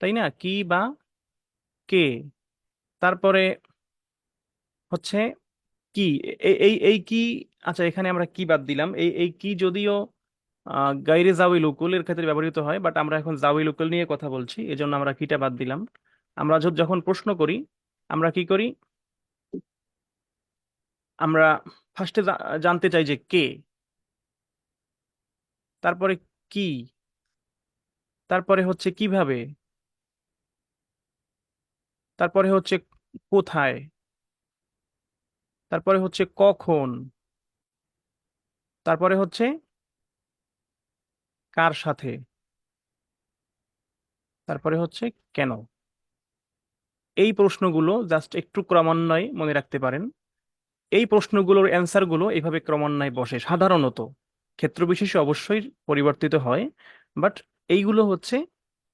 তাই না? কি বা কে, তারপরে হচ্ছে কি, এই কি। আচ্ছা, এখানে আমরা কি বাদ দিলাম, এই কি যদিও গাইরে জাউইল উকুলের ক্ষেত্রে ব্যবহৃত হয়, বাট আমরা এখন জাউইল উকুল নিয়ে কথা বলছি, এজন্য আমরা কিটা বাদ দিলাম। আমরা যখন প্রশ্ন করি, আমরা কি করি? আমরা ফার্স্টে জানতে চাই যে কে, তারপরে কি, তারপরে হচ্ছে কিভাবে, তারপরে হচ্ছে কোথায়, তারপরে হচ্ছে কখন, তারপরে হচ্ছে কার সাথে, তারপরে হচ্ছে কেন। এই প্রশ্নগুলো জাস্ট একটু ক্রমান্বয়ে মনে রাখতে পারেন। এই প্রশ্নগুলোর অ্যান্সার গুলো এইভাবে ক্রমান্বয়ে বসে সাধারণত, ক্ষেত্র বিশেষে অবশ্যই পরিবর্তিত হয়, বাট এইগুলো হচ্ছে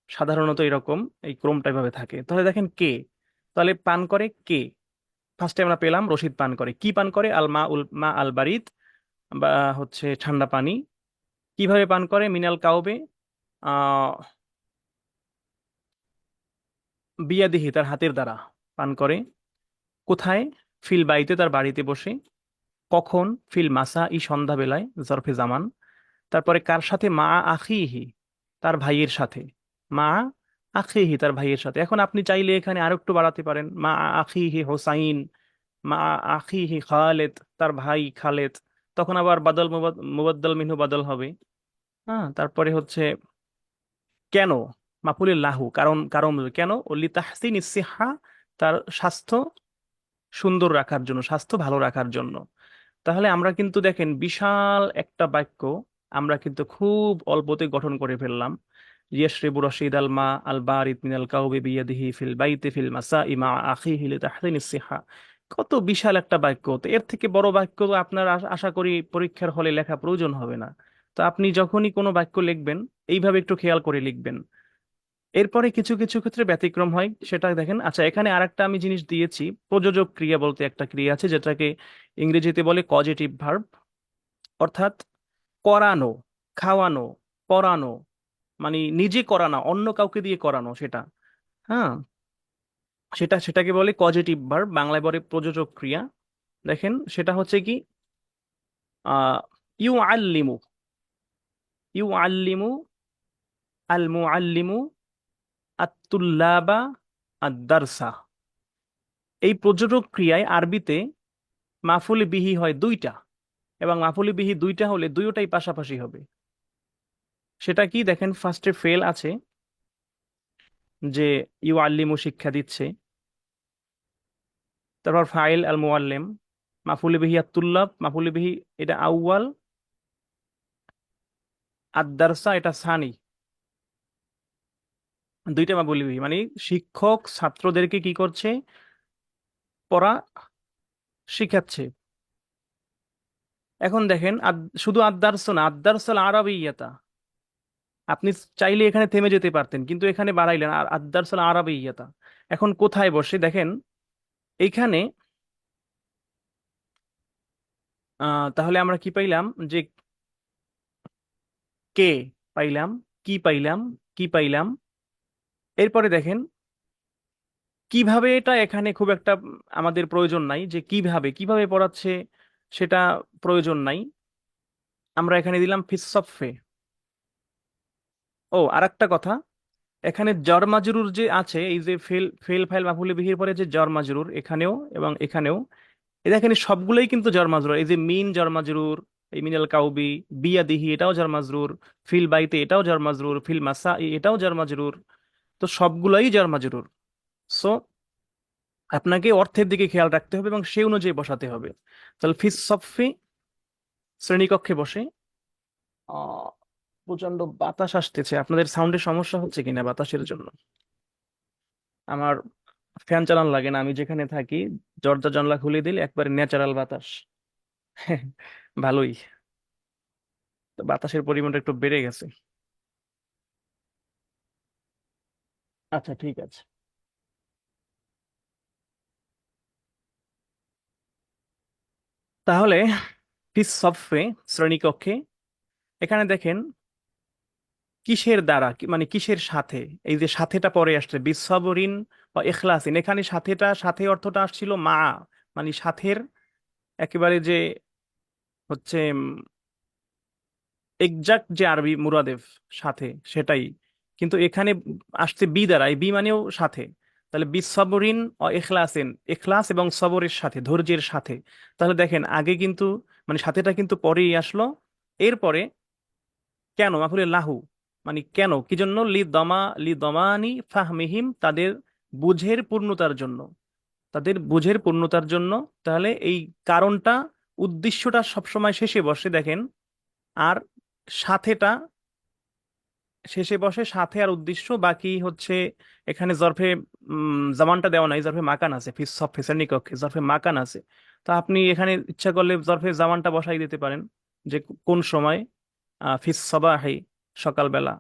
সাধারণত এরকম, এই ক্রমটা এভাবে থাকে। তাহলে দেখেন কে, তাহলে পান করে কে, ফার্স্টে আমরা পেলাম রশিদ পান করে। কি পান করে? আল মা উল মা আল বারিদ, বা হচ্ছে ঠান্ডা পানি। কিভাবে পান করে? মিনাল কাউবে, আহ বিয়াদিহি তার হাতের দ্বারা পান করে। কোথায়? ফিল বাইতে তার বাড়িতে বসে। কখন? ফিল মাসা ই সন্ধ্যাবেলায়, জরফে জামান। তারপরে কার সাথে? মা আখিহি, তার ভাইয়ের সাথে। মা আখিহি তার ভাইয়ের সাথে। এখন আপনি চাইলে এখানে আরো একটু বাড়াতে পারেন, মা আখিহি হোসাইন, মা আখিহি খালেদ, তার ভাই খালেদ। তখন আবার বাদল মুবাদ্দাল মিনহু বাদল হবে। হ্যাঁ, তারপরে হচ্ছে কেন? মাফুলিল লাহু, কারণ, কারণ কেন? ওলি তাহসিন ইসিহা, তার স্বাস্থ্য সুন্দর রাখার জন্য, স্বাস্থ্য ভালো রাখার জন্য। তাহলে আমরা কিন্তু দেখেন বিশাল একটা বাক্য আমরা কিন্তু খুব অল্পতে গঠন করে ফেললাম। ইয়াশরিবু রশিদ আল মা আল বারিদ মিনাল কাউবি বিয়াদিহি ফিল বাইতি ফিল মাসাই মা আখিহি লিতাহসিনিস সিহা। কত বিশাল একটা বাক্য! তো এর থেকে বড় বাক্য তো আপনার আশা করি পরীক্ষার হলে লেখা প্রয়োজন হবে না। তো আপনি যখনই কোনো বাক্য লিখবেন, এইভাবে একটু খেয়াল করে লিখবেন। এরপরে কিছু কিছু ক্ষেত্রে ব্যতিক্রম হয়, সেটা দেখেন। আচ্ছা, এখানে আরেকটা আমি জিনিস দিয়েছি, প্রযোজক ক্রিয়া বলতে একটা ক্রিয়া আছে, যেটাকে ইংরেজিতে বলে কজেটিভ ভার্ব, অর্থাৎ করানো, খাওয়ানো, পরানো, মানে নিজে করানো, অন্য কাউকে দিয়ে করানো, সেটা। হ্যাঁ, সেটাকে বলে কজেটিভ ভার্ব, বাংলায় বলে প্রযোজক ক্রিয়া। দেখেন সেটা হচ্ছে কি, আহ ইউ আল্লিমু, ইউ আল্লিমু আল মুআল্লিমু আত-তুল্লাবা আদ-দারসা। এই প্রযোজক ক্রিয়ায় আরবিতে মাফুল বিহি হয় দুইটা, এবং মাফুল বিহি দুইটা হলে দুইটাই পাশাপাশি হবে। সেটা কি? দেখেন ফার্স্টে ফেল আছে, যে ইউ আল্লিমু শিক্ষা দিচ্ছে, তারপর ফাইল আল মুআল্লিম, মাফুল বিহি আত-তুল্লাব, মাফুল বিহি এটা আউয়াল, আদ-দারসা এটা সানি, দুইটা মাফুল বিহি, মানে শিক্ষক ছাত্রদেরকে কি করছে? পড়া শিখাচ্ছে। এখন দেখেন শুধু আদ-দারস না, আদ-দারসাল আরাবিয়াতা, আপনি চাইলে এখানে থেমে যেতে পারতেন, কিন্তু এখানে বাড়াইলেন আর আদ-দারসাল আরাবিয়াতা। এখন কোথায় বসে দেখেন এইখানে, তাহলে আমরা কি পাইলাম? যে কে পাইলাম, কি পাইলাম, কি পাইলাম। এরপরে দেখেন কিভাবে এটা এখানে খুব একটা আমাদের প্রয়োজন নাই, যে কিভাবে কিভাবে পড়াচ্ছে সেটা প্রয়োজন নাই। আমরা এখানে দিলাম ফিসফে। ও, আরেকটা কথা, এখানে জর মাজরুর যে আছে, এই যে ফেল ফেল ফাইল মাফুলে বিহির পরে যে জর মাজরুর এখানেও এবং এখানেও, এই দেখেন এই সবগুলোই কিন্তু জর মাজরুর। এই যে মিন জর মাজরুর, এই মিনাল কাউবি, বিয়াদিহি এটাও জর মাজরুর, ফিল বাইতে এটাও জর মাজরুর, ফিল মাসা এটাও জর মাজরুর। তো সবগুলোই জর মাজরুর। সো আপনাকে অর্থের দিকে খেয়াল রাখতে হবে এবং সেই অনুযায়ী বসাতে হবে। তাহলে ফিস সফি, শ্রেণীকক্ষে বসে। আহ প্রচন্ড বাতাস আসতেছে, আপনাদের সাউন্ডের সমস্যা হচ্ছে কিনা বাতাসের জন্য? আমার ফ্যান চালান লাগে না, আমি যেখানে থাকি দরজা জানলা খুলে দিলে একবারে ন্যাচারাল বাতাস। ভালোই। তো বাতাসের পরিমাণটা একটু বেড়ে গেছে। আচ্ছা, ঠিক আছে। তাহলে ফিস সফে, শ্রেণীকক্ষে, এখানে দেখেন কিসের দ্বারা মানে কিসের সাথে, এই যে সাথেটা পরে আসছে বিসবরিন বা ইখলাসিন, এখানে সাথেটা, সাথে অর্থটা আসছিল মা, মানে সাথের একেবারে যে হচ্ছে এক্সাক্ট যে আরবি মুরাদেফ সাথে সেটাই, কিন্তু এখানে আসছে বি দ্বারা, এই বি মানেও সাথে। তাহলে বিসবরিন ও ইখলাসিন, ইখলাস এবং সবরের সাথে, ধৈর্যের সাথে। তাহলে দেখেন আগে কিন্তু মানে সাথেটা কিন্তু পরেই আসলো। এরপরে কেন মাফুলে লাহু, মানে কেন কি জন্য, লি দমানি ফাহমিহিম, তাদের বুঝের পূর্ণতার জন্য, তাদের বুঝের পূর্ণতার জন্য। তাহলে এই কারণটা, উদ্দেশ্যটা সবসময় শেষে বসে দেখেন। আর সাথেটা শেষে বসে, সাথে আর উদ্দেশ্য বাকি হচ্ছে এখানে জরফে জামানটা দেওয়া নাই, জরফে মাকান আছে, ফিস সব ফেসের নিকক্ষে জরফে মাকান আছে। তো আপনি এখানে ইচ্ছা করলে জরফে জামানটা বসাই দিতে পারেন, যে কোন সময়, ফিস সবাহি, সকালবেলা,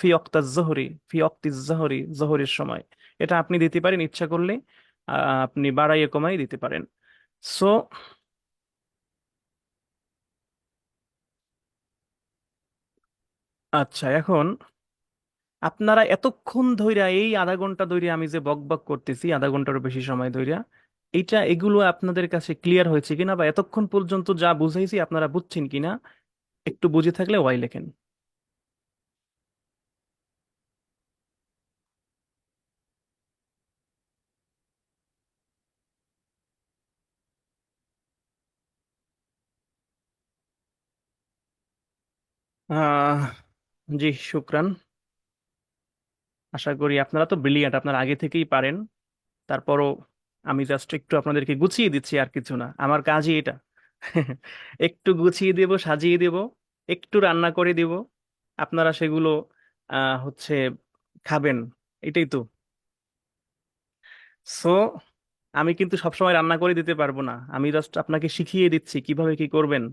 ফি অক্তা জহরি, ফি অক্তি জহরি, জহরের সময়। এটা আপনি দিতে পারেন ইচ্ছা করলে। আপনি বাড়াইয়ে কমাই দিতে পারেন। সো আচ্ছা, এখন আপনারা এতক্ষণ ধইরা, এই আধা ঘন্টা ধইরা আমি যে বক বক করতেছি, আধা ঘন্টারও বেশি সময় ধইরা, এগুলো আপনাদের কাছে ক্লিয়ার হয়েছে কিনা, বা এতক্ষণ পর্যন্ত যা বুঝাইছি আপনারা বুঝছেন কিনা, একটু বুঝে থাকলে ওয়াই লেখেন। আহ জি, শুক্রান। আশা করি আপনারা তো ব্রিলিয়ান্ট, আপনারা আগে থেকেই পারেন। তারপরও আমি জাস্ট একটু আপনাদেরকে গুছিয়ে দিচ্ছি, আর কিছু না, আমার কাজই এটা। একটু গুছিয়ে দেব, সাজিয়ে দেব, একটু রান্না করে দেব, আপনারা সেগুলো হচ্ছে খাবেন, এটাই তো। সো আমি কিন্তু সবসময় রান্না করে দিতে পারবো না, আমি জাস্ট আপনাকে শিখিয়ে দিচ্ছি কিভাবে কি করবেন।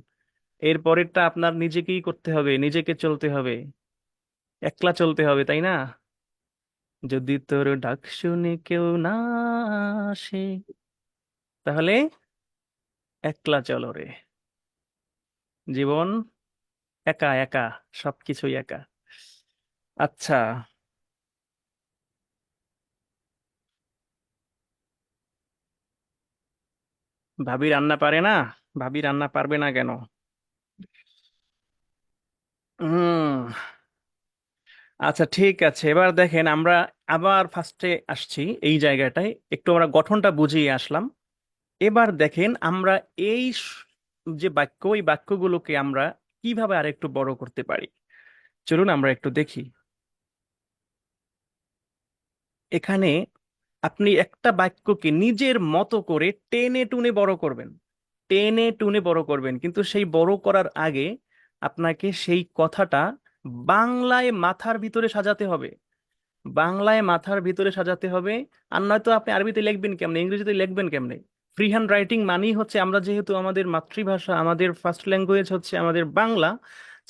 এর পরেরটা আপনার নিজেকেই করতে হবে, নিজেকে চলতে হবে, একলা চলতে হবে, তাই না? যদি তোর ডাক শুনে কেউ না আসে, তাহলে একলা চলো রে। জীবন একা একা, সবকিছুই একা। আচ্ছা, ভাবি রান্না পারে না? ভাবি রান্না পারবে না কেন? হুম। আচ্ছা, ঠিক আছে, এবার দেখেন আমরা আবার ফার্স্টে আসছি, এই জায়গাটায় একটু আমরা গঠনটা বুঝিয়ে আসলাম। এবার দেখেন আমরা এই যে বাক্য, এই বাক্যগুলোকে আমরা কিভাবে আরেকটু বড় করতে পারি। চলুন আমরা একটু দেখি। এখানে আপনি একটা বাক্যকে নিজের মতো করে টেনে টুনে বড় করবেন, টেনে টুনে বড় করবেন, কিন্তু সেই বড় করার আগে আপনাকে সেই কথাটা বাংলায় মাথার ভিতরে সাজাতে হবে, বাংলায় মাথার ভিতরে সাজাতে হবে। আর নয়তো আপনি আরবিতে লিখবেন কেমনে, ইংরেজিতে লিখবেন কেমনে? ফ্রি হ্যান্ড রাইটিং মানেই হচ্ছে, আমরা যেহেতু আমাদের মাতৃভাষা, আমাদের ফার্স্ট ল্যাঙ্গুয়েজ হচ্ছে আমাদের বাংলা,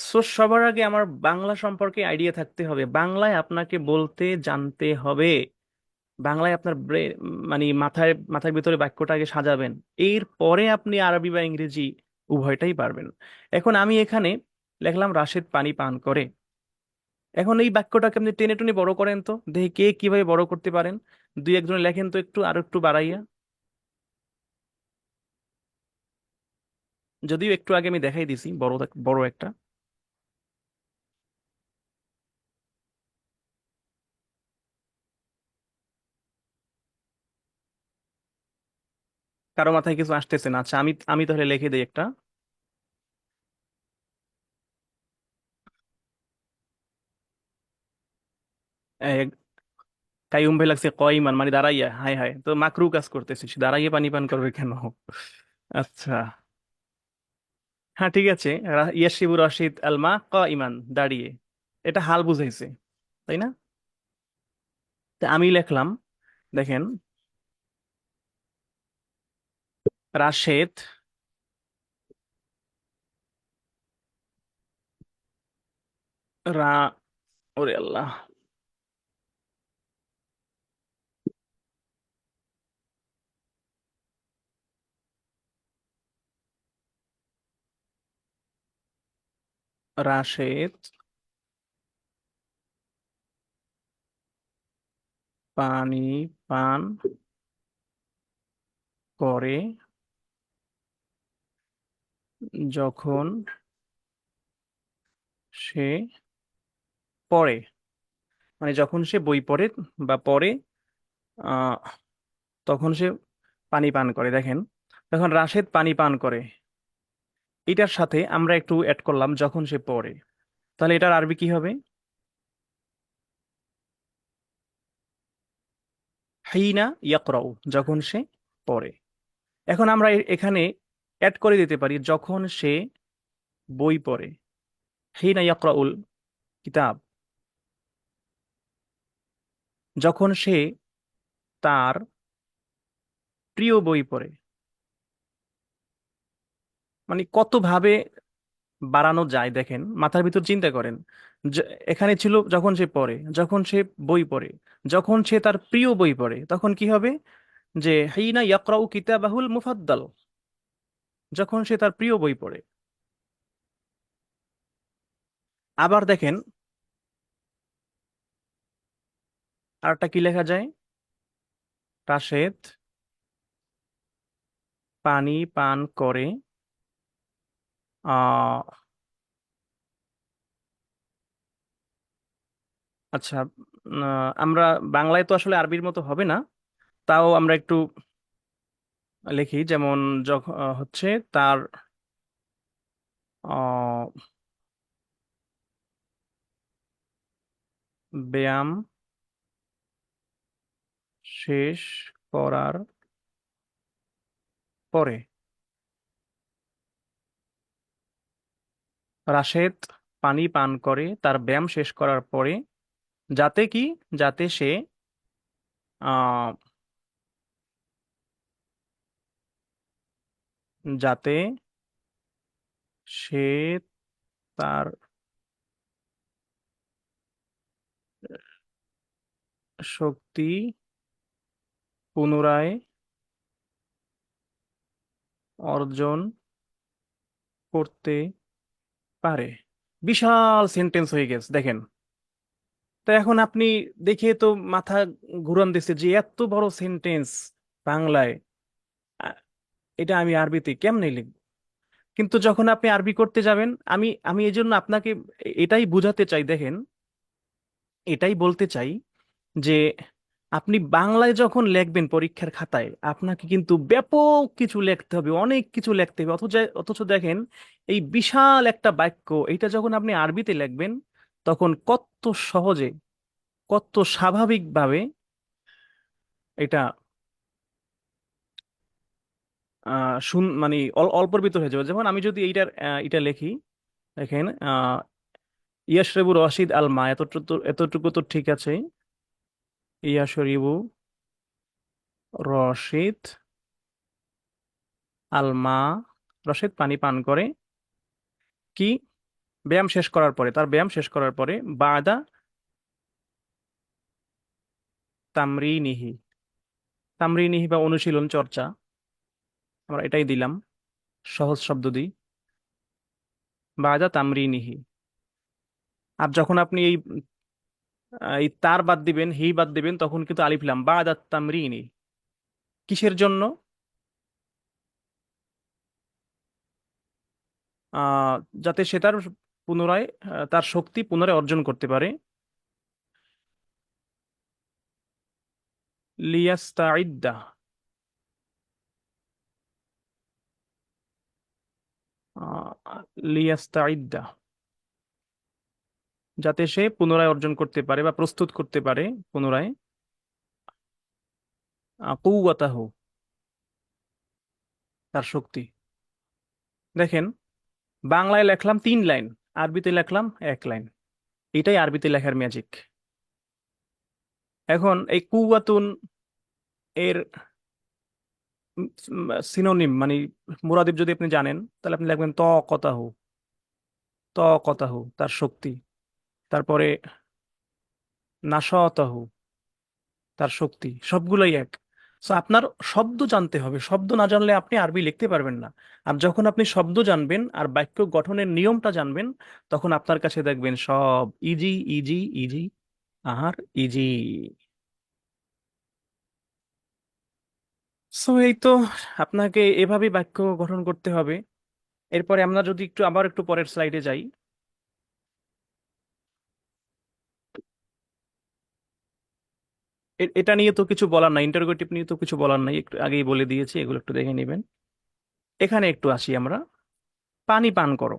সো সবার আগে আমার বাংলা সম্পর্কে আইডিয়া থাকতে হবে, বাংলায় আপনাকে বলতে জানতে হবে, বাংলায় আপনার মানে মাথায় মাথার ভিতরে বাক্যটা আগে সাজাবেন। এরপরে আপনি আরবি বা ইংরেজি উভয়টাই পারবেন। এখন আমি এখানে লিখলাম রাশেদ পানি পান করে। এখন এই বাক্যটাকে আপনি টেনে টুনে বড় করেন তো, দেখি কে কিভাবে বড় করতে পারেন। দুই একজন লেখেন তো একটু, আর একটু বাড়াইয়া। যদিও একটু আগে আমি দেখাই দিছি বড় বড় একটা। কারো মাথায় কিছু আসতেছে না? আচ্ছা, আমি আমি তাহলে লিখে দিই একটা। এ, কাইয়ুম ভাই লাগছে কয়মান, মানে দাঁড়াইয়া। হাই হাই, তো মাকরু কাজ করতেছিস, দাঁড়াইয়ে পানি পান করবে কেন? আচ্ছা, হ্যাঁ ঠিক আছে। ইয়াশিবু রশিদ আলমা ক ইমান, দাঁড়িয়ে। এটা হাল বুঝাইছে, তাই না? তা আমি লিখলাম, দেখেন, রাশেদ রা ওরে আল্লাহ, রাশেদ পানি পান করে যখন সে পড়ে, মানে যখন সে বই পড়ে বা পড়ে, আহ তখন সে পানি পান করে। দেখেন, যখন রাশেদ পানি পান করে, এটার সাথে আমরা একটু অ্যাড করলাম যখন সে পড়ে, তাহলে এটার আরবি কি হবে? হিনা ইয়াকরাউ, যখন সে পড়ে। এখন আমরা এখানে অ্যাড করে দিতে পারি যখন সে বই পড়ে, হিনা ইয়াকরাউল কিতাব, যখন সে তার প্রিয় বই পড়ে। মানে কত ভাবে বাড়ানো যায় দেখেন, মাথার ভিতর চিন্তা করেন। এখানে ছিল যখন সে পড়ে, যখন সে বই পড়ে, যখন সে তার প্রিয় বই পড়ে, তখন কি হবে? যে হিনা ইয়াকরাউ কিতাবাহুল মুফাদ্দাল, যখন সে তার প্রিয় বই পড়ে। আবার দেখেন, আরেকটা কি লেখা যায়? রাশেদ পানি পান করে, আহ আচ্ছা, আমরা বাংলায় তো আসলে আরবির মতো হবে না, তাও আমরা একটু লিখি। যেমন যখন হচ্ছে তার আহ ব্যায়াম শেষ করার পরে, রাশেদ পানি পান করে তার ব্যায়াম শেষ করার পরে, যাতে কি, যাতে সে আহ যাতে সে তার শক্তি পুনরায় অর্জন করতে পারে। বিশাল সেন্টেন্স হয়ে গেছে দেখেন। তো এখন আপনি দেখে তো মাথা ঘুরান দিচ্ছে যে এত বড় সেন্টেন্স বাংলায়, আ- এটা আমি আরবিতে কেমনে লিখব? কিন্তু যখন আপনি আরবি করতে যাবেন, আমি আমি এই জন্য আপনাকে এটাই বুঝাতে চাই, দেখেন, এটাই বলতে চাই যে আপনি বাংলায় যখন লিখবেন পরীক্ষার খাতায়, আপনাকে কিন্তু ব্যাপক কিছু লিখতে হবে, অনেক কিছু লিখতে হবে। অথচ অথচ দেখেন, এই বিশাল একটা বাক্য, এটা যখন আপনি আরবিতে লিখবেন, তখন কত সহজে, কত স্বাভাবিকভাবে এটা মানে অল্পর ভিতর হয়ে যাবে। যেমন আমি যদি এটা লিখি, দেখেন, ইয়াশরাবু রশিদ আল মা, এতটুকু এতটুকু তো ঠিক আছে। ইয়াশরিবু রশিদ আল মা, রশিদ পানি পান করে, কি, ব্যায়াম শেষ করার পরে, তার ব্যায়াম শেষ করার পরে, বাদা তামরিনিহি, তামরিনিহি বা অনুশীলন চর্চা, আমরা এটাই দিলাম, সহজ শব্দ দিই, বাদা তামরিনিহি। আর যখন আপনি এই এই তার বাদ দিবেন, হি বাদ দিবেন, তখন কিন্তু আলিফ লাম বাদাত তামরিনি। কিসের জন্য? আহ যাতে সে তার পুনরায় তার শক্তি পুনরায় অর্জন করতে পারে। লিয়াস্তাইদ্দা। লিয়াস্তাইদ্দা, যাতে সে পুনরায় অর্জন করতে পারে বা প্রস্তুত করতে পারে পুনরায় কুওয়াতাহু, তার শক্তি। দেখেন, বাংলায় লেখলাম 3 লাইন, আরবিতে লেখলাম 1 লাইন। এটাই আরবিতে লেখার ম্যাজিক। এখন এই কুওয়াতুন এর সিনোনিম মানে মুরাদিফ যদি আপনি জানেন, তাহলে আপনি লিখবেন ত কতাহু। ত কতাহু, তার শক্তি। তারপরে নাশাতাহু, তার শক্তি। সবগুলোই এক। তো আপনার শব্দ জানতে হবে, শব্দ না জানলে আপনি আরবি লিখতে পারবেন না। আর যখন আপনি শব্দ জানবেন আর বাক্য গঠনের নিয়মটা জানবেন, তখন আপনার কাছে দেখবেন সব ইজি ইজি ইজি আর ইজি। সো এই তো, আপনাকে এভাবেই বাক্য গঠন করতে হবে। এরপরে আমরা যদি একটু আবার একটু পরের স্লাইডে যাই, এটা নিয়ে তো কিছু বলার নাই, ইন্টারোগেটিভ নিয়ে তো কিছু বলার নাই, একটু আগেই বলে দিয়েছি, এগুলো একটু দেখে নেবেন। এখানে একটু আসি আমরা। পানি পান করো,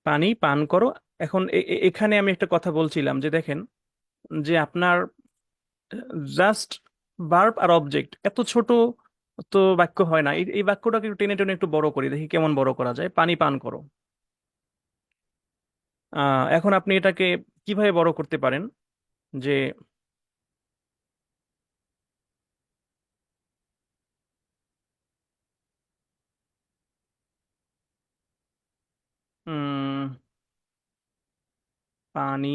পানি পান করো। এখন এখানে আমি একটা কথা বলছিলাম যে দেখেন, যে আপনার জাস্ট ভার্ব আর অবজেক্ট এত ছোট তো বাক্য হয় না। এই বাক্যটাকে একটু টেনে টেনে একটু বড় করি, দেখি কেমন বড় করা যায়। পানি পান করো। এখন আপনি এটাকে কিভাবে বড় করতে পারেন? যে উম, পানি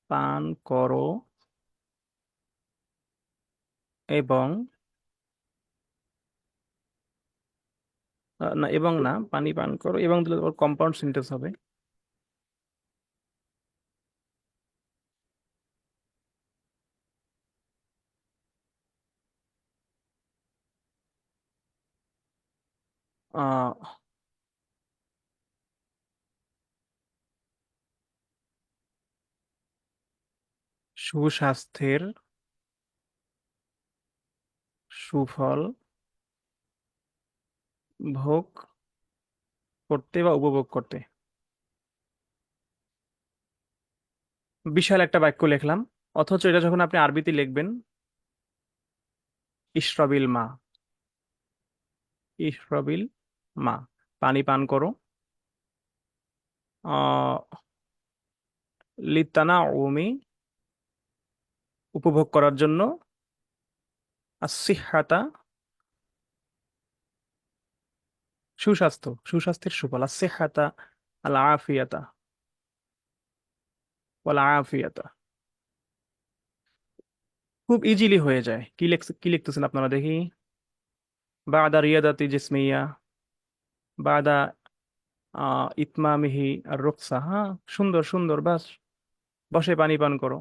পান করো এবং না, এবং না, পানি পান করো এবং দিলে কম্পাউন্ড সেন্টেন্স হবে। আহ সুস্বাস্থ্যের সুফল ভোগ করতে বা উপভোগ করতে। বিশাল একটা বাক্য লিখলাম, অথচ এটা যখন আপনি আরবিতে লিখবেন, ইশরাবিল মা, ইশরাবিল মা, পানি পান করো। আহ লিতানা উমি, উপভোগ করার জন্য। আসিহাতা, সুস্বাস্থ্য, সুস্বাস্থ্যের সুফল। আসিহাতা আল আফিয়াতা ওয়াল আফিয়াতা। খুব ইজিলি হয়ে যায়। কি লিখতেছেন আপনারা দেখি? বাদা রিয়াদাতি জিসমিয়া, বাদা ইতমামিহি আর রুকসা। হ্যাঁ, সুন্দর সুন্দর, বাস। বসে পানি পান করো,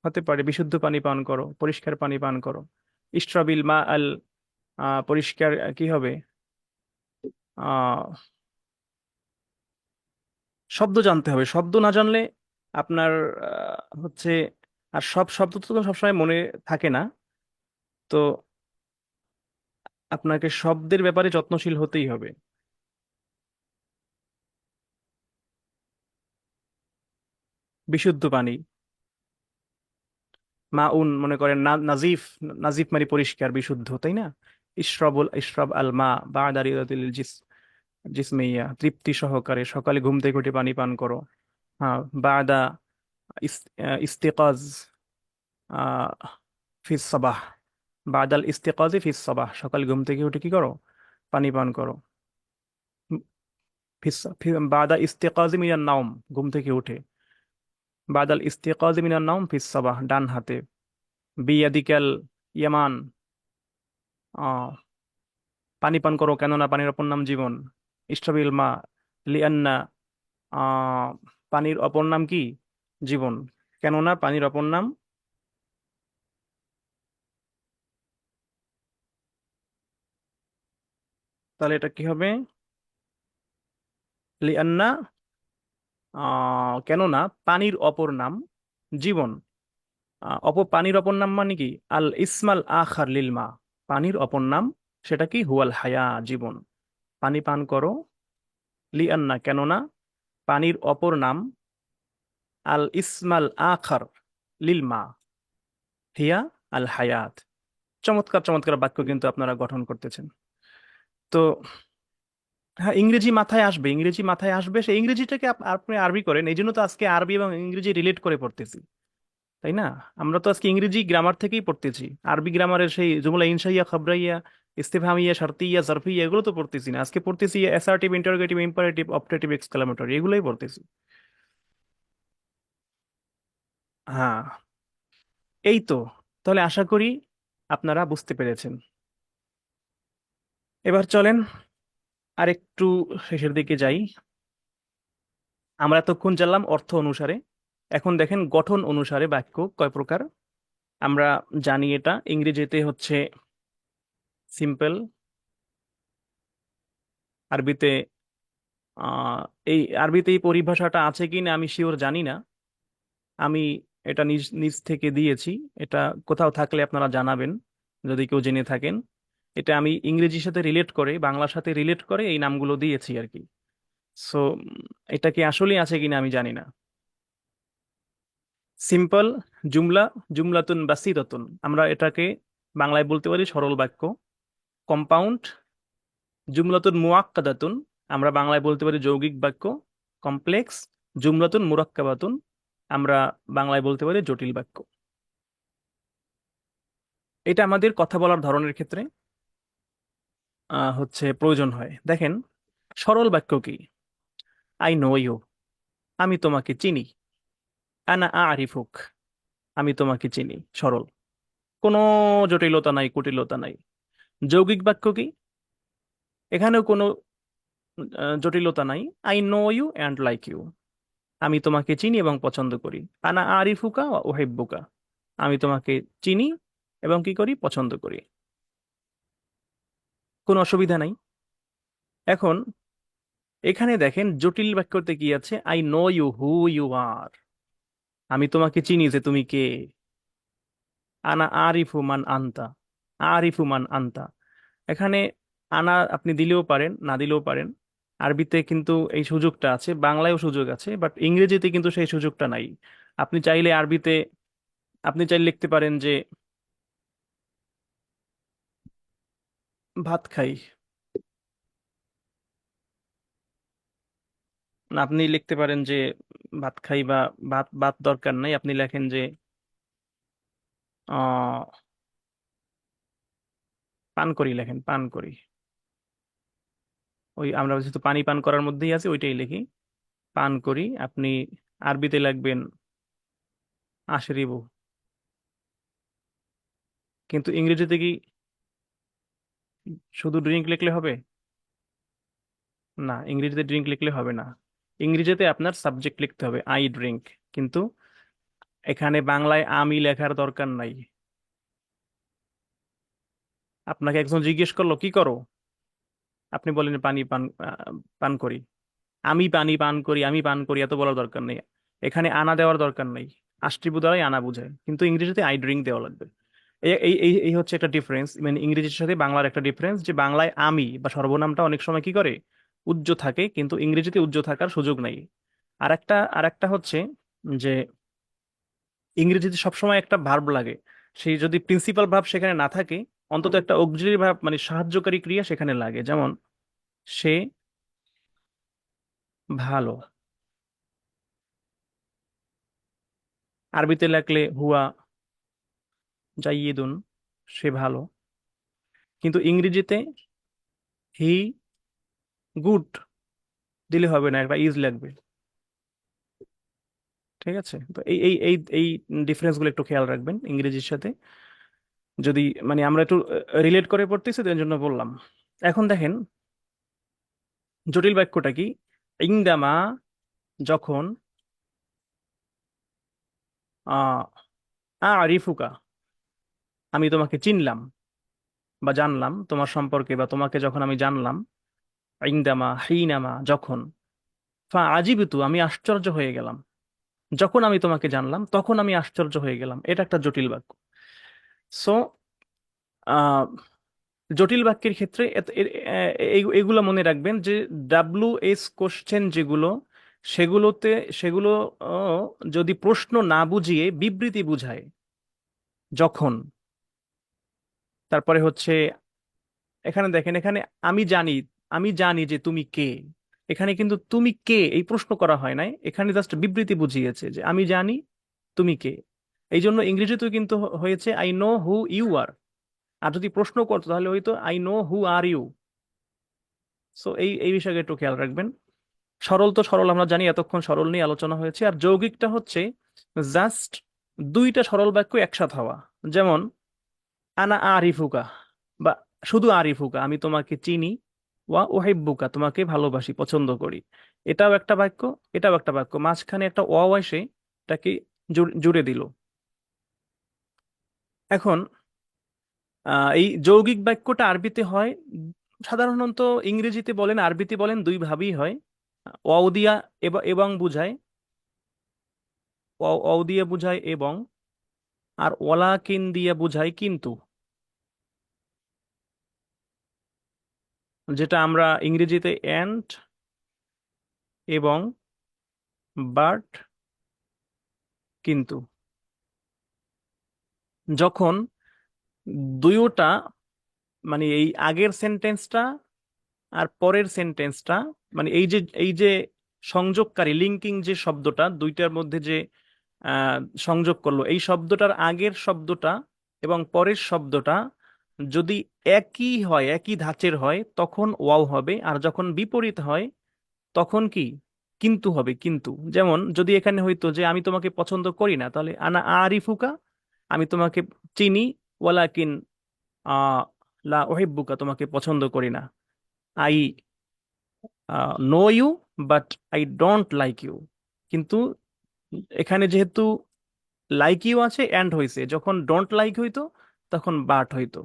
হতে পারে বিশুদ্ধ পানি পান করো, পরিষ্কার পানি পান করো। ইশরাবিল মা আল, পরিষ্কার কি হবে? আহ শব্দ জানতে হবে। শব্দ না জানলে আপনার হচ্ছে, আর সব শব্দ তো সবসময় মনে থাকে না। তো আপনাকে শব্দের ব্যাপারে যত্নশীল হতেই হবে। বিশুদ্ধ পানি, মাউন মনে করেন নাজিফ। নাজিফ মানে পরিষ্কার বিশুদ্ধ, তাই না? ইশরাব আল মা বা'দা রিয়াদাতিল জিসমিয়া, তৃপ্তি সহকারে সকালে ঘুম থেকে উঠে পানি পান করো। হ্যাঁ, বাদা ইস্তেকাজ ফিস সাবাহ, বাদাল ইস্তেকাজি ফিস সাবাহ, সকালে ঘুম থেকে উঠে কি করো? পানি পান করো। বাদা ইস্তেকাজি মিনান নাওম, ঘুম থেকে উঠে। বাদাল ইস্তেকাজি মিনান নাওম ফিস সাবাহ, ডান হাতে। বিয়াদিকাল ইয়ামান, আহ পানি পান করো, কেননা পানির অপর নাম জীবন। ইশরাবিল মা লিআন্না আহ পানির অপর নাম কি? জীবন। কেননা পানির অপর নাম, তাহলে এটা কি হবে? লিআন্না, কেননা পানির অপর নাম জীবন। পানির অপর নাম মানে কি? আল ইসমাল আখার লিল মা। পানির অপর নাম, সেটা কি? হুয়াল হায়া, জীবন। পানি পান করো। লিআন্না, কেননা পানির অপর নাম, আল ইসমাল আখার লিল মা হিয়া আল হায়াত। চমৎকার চমৎকার বাক্য কিন্তু আপনারা গঠন করতেছেন। তো হ্যাঁ, ইংরেজি মাথায় আসবে, ইংরেজি মাথায় আসবে, সেই ইংরেজিটাকে আপনি আরবি করেন, এই জন্য তো আজকে আরবি এবং ইংরেজি রিলেট করে পড়তেছি, তাই না? আমরা তো আজকে ইংরেজি গ্রামার থেকেই পড়তেছি, আরবি গ্রামারের সেই জুমলা ইনশাইয়া, খাবরাইয়া, ইস্তেফহামিয়া, শারতিয়া, জারফিয়া, এগুলো তো পড়তেছি না, আজকে পড়তেছি assertive, interrogative, imperative, optative, exclamatory, এগুলোই পড়তেছি। হ্যাঁ, এই তো। তাহলে আশা করি আপনারা বুঝতে পেরেছেন। এবার চলেন আরেকটু শেষের দিকে যাই। আমরা এতক্ষণ জানলাম অর্থ অনুসারে, এখন দেখেন গঠন অনুসারে বাক্য কয় প্রকার। আমরা জানি এটা ইংরেজিতে হচ্ছে সিম্পল, আরবিতে আহ এই আরবিতে এই পরিভাষাটা আছে কিনা আমি শিওর জানি না, আমি এটা নিজ নিজ থেকে দিয়েছি। এটা কোথাও থাকলে আপনারা জানাবেন যদি কেউ জেনে থাকেন। এটা আমি ইংরেজির সাথে রিলেট করে, বাংলার সাথে রিলেট করে এই নামগুলো দিয়েছি আর কি। সো এটা কি আসলেই আছে কিনা আমি জানি না। সিম্পল জুমলা, জুমলাতুন বাসিতাতুন, আমরা এটাকে বাংলায় বলতে পারি সরল বাক্য। কম্পাউন্ড জুমলাতুন মুআক্কাদাতুন, আমরা বাংলায় বলতে পারি যৌগিক বাক্য। কমপ্লেক্স জুমলাতুন মুরাক্কাবাতুন, আমরা বাংলায় বলতে পারি জটিল বাক্য। এটা আমাদের কথা বলার ধরনের ক্ষেত্রে হচ্ছে প্রয়োজন হয়। দেখেন, সরল বাক্য কি? আই নো ইউ, আমি তোমাকে চিনি। আনা আরিফুক, আমি তোমাকে চিনি, সরল, কোনো জটিলতা নাই, কুটিলতা নাই। যৌগিক বাক্য কি? এখানেও কোনো জটিলতা নাই। I know you and like you, আমি তোমাকে চিনি এবং পছন্দ করি। আনা আরিফুকা ওয়া উহিব্বুকা, আমি তোমাকে চিনি এবং কি করি? পছন্দ করি। কোনো অসুবিধা নাই। এখন এখানে দেখেন জটিল বাক্যতে কি আছে? I know you who you are, আমি তোমাকে চিনি যে তুমি কে। আনা আরিফু মান আনতা, আরিফু মান আনতা। এখানে আনা আপনি দিলেও পারেন, না দিলেও পারেন। আরবিতে কিন্তু এই সুযোগটা আছে, বাংলায়ও সুযোগ আছে, বাট ইংরেজিতে কিন্তু সেই সুযোগটা নাই। আপনি চাইলে আরবিতে, আপনি চাইলে লিখতে পারেন যে ভাত খাই, না আপনি লিখতে পারেন যে ভাত খাই, বা ভাত ভাত দরকার নাই, আপনি লেখেন যে আহ পান করি, লেখেন পান করি। ওই আমরা যেহেতু পানি পান করার মধ্যেই আছি, ওইটাই লিখি, পান করি। আপনি আরবিতে লিখবেন আশরিবু। কিন্তু ইংরেজিতে কি শুধু ড্রিঙ্ক লিখলে হবে? না, ইংরেজিতে ড্রিঙ্ক লিখলে হবে না। ইংরেজিতে আপনার সাবজেক্ট লিখতে হবে আই ড্রিঙ্ক। কিন্তু এখানে বাংলায় আমি লেখার দরকার নাই। আপনাকে একজন জিজ্ঞেস করলো কি করো, আপনি বলেন পানি পান পান করি। আমি পানি পান করি, আমি পান করি, এত বলার দরকার নেই। এখানে আনা দেওয়ার দরকার নেই। আষ্টিপু দ্বারাই আনা বোঝায়, কিন্তু ইংরেজিতে আই ড্রিঙ্ক দেওয়া লাগবে। এই এই এই এই হচ্ছে একটা ডিফারেন্স, মানে ইংরেজির সাথে বাংলার একটা ডিফারেন্স, যে বাংলায় আমি বা সর্বনামটা অনেক সময় কি করে? উজ্জ থাকে, কিন্তু ইংরেজিতে উজ্জ থাকার সুযোগ নাই। আর একটা হচ্ছে যে ইংরেজিতে সবসময় একটা ভার্ব লাগে, সেই যদি প্রিন্সিপাল ভার্ব সেখানে না থাকে, অন্তত একটা অক্সিলারি ভার্ব মানে সাহায্যকারী ক্রিয়া সেখানে লাগে। যেমন সে ভালো, আরবিতে লাগলে হুয়া জাইয়িদুন, সে ভালো। কিন্তু ইংরেজিতে হি গুড দিলে হবে না, একটা ইজ লাগবে। ঠিক আছে, তো এই ডিফারেন্স গুলো একটু খেয়াল রাখবেন ইংরেজির সাথে, যদি মানে আমরা একটু রিলেট করে পড়তেছি তো এর জন্য বললাম। এখন দেখেন জটিল বাক্যটা কি? ইংদামা যখন আহ আরিফুকা, আমি তোমাকে চিনলাম বা জানলাম তোমার সম্পর্কে, বা তোমাকে যখন আমি জানলাম, ইনদামা হিনামা যখন, ফা আজিবতু আমি আশ্চর্য হয়ে গেলাম, যখন আমি তোমাকে জানলাম তখন আমি আশ্চর্য হয়ে গেলাম। এটা একটা জটিল বাক্য। সো জটিল বাক্যের ক্ষেত্রে এইগুলো মনে রাখবেন যে ডাব্লিউ এস কোশ্চেন যেগুলো, সেগুলোতে সেগুলো যদি প্রশ্ন না বুঝিয়ে বিবৃতি বুঝায়, যখন, তারপরে হচ্ছে এখানে দেখেন, এখানে আমি জানি, আমি জানি যে তুমি কে। এখানে কিন্তু তুমি কে এই প্রশ্ন করা হয় নাই, এখানে জাস্ট বিবৃতি বুঝিয়েছে যে আমি জানি তুমি কে। এই জন্য ইংরেজিতেও কিন্তু হয়েছে I know who you are. আর যদি প্রশ্ন করতো তাহলে হয়তো I know who are you. So এই এই বিষয়টা একটু খেয়াল রাখবেন। সরল তো সরল আমরা জানি, এতক্ষণ সরল নিয়ে আলোচনা হয়েছে। আর যৌগিকটা হচ্ছে জাস্ট দুইটা সরল বাক্য একসাথে হওয়া। যেমন আনা আরিফুকা, বা শুধু আরিফুকা, আমি তোমাকে চিনি, ওয়া ওহিব্বুকা তোমাকে ভালোবাসি পছন্দ করি। এটাও একটা বাক্য, এটাও একটা বাক্য, মাঝখানে একটা ওয়াও এসে এটাকে জুড়ে দিল। এখন এই যৌগিক বাক্যটা আরবিতে হয় সাধারণত, ইংরেজিতে বলেন আরবিতে বলেন দুই ভাবেই হয়। ওয়াও দিয়া এবং বুঝায়, ওয়াও দিয়ে বুঝায় এবং, আর ওয়ালাকিন দিয়ে বুঝায় কিন্তু, যেটা আমরা ইংরেজিতে এন্ড এবং বাট কিন্তু। যখন দুইটা, মানে এই আগের সেন্টেন্সটা আর পরের সেন্টেন্সটা, মানে এই যে সংযোগকারী লিঙ্কিং যে শব্দটা দুইটার মধ্যে যে আহ, সংযোগ করলো, এই শব্দটার আগের শব্দটা এবং পরের শব্দটা যদি একই হয়, একই ধাঁচের হয়, তখন ওয়াও হবে। আর যখন বিপরীত হয় তখন কি, কিন্তু হবে। কিন্তু যেমন যদি এখানে হইতো যে আমি তোমাকে পছন্দ করি না, তাহলে আনা আরিফুকা, আমি তোমাকে চিনি, ওয়ালাকিন আহ লা ওহিব্বুকা তোমাকে পছন্দ করি না। I know you but I don't like you. কিন্তু এখানে যেহেতু লাইক ইউ আছে অ্যান্ড হইছে, যখন ডোন্ট লাইক হইতো তখন বাট হইতো।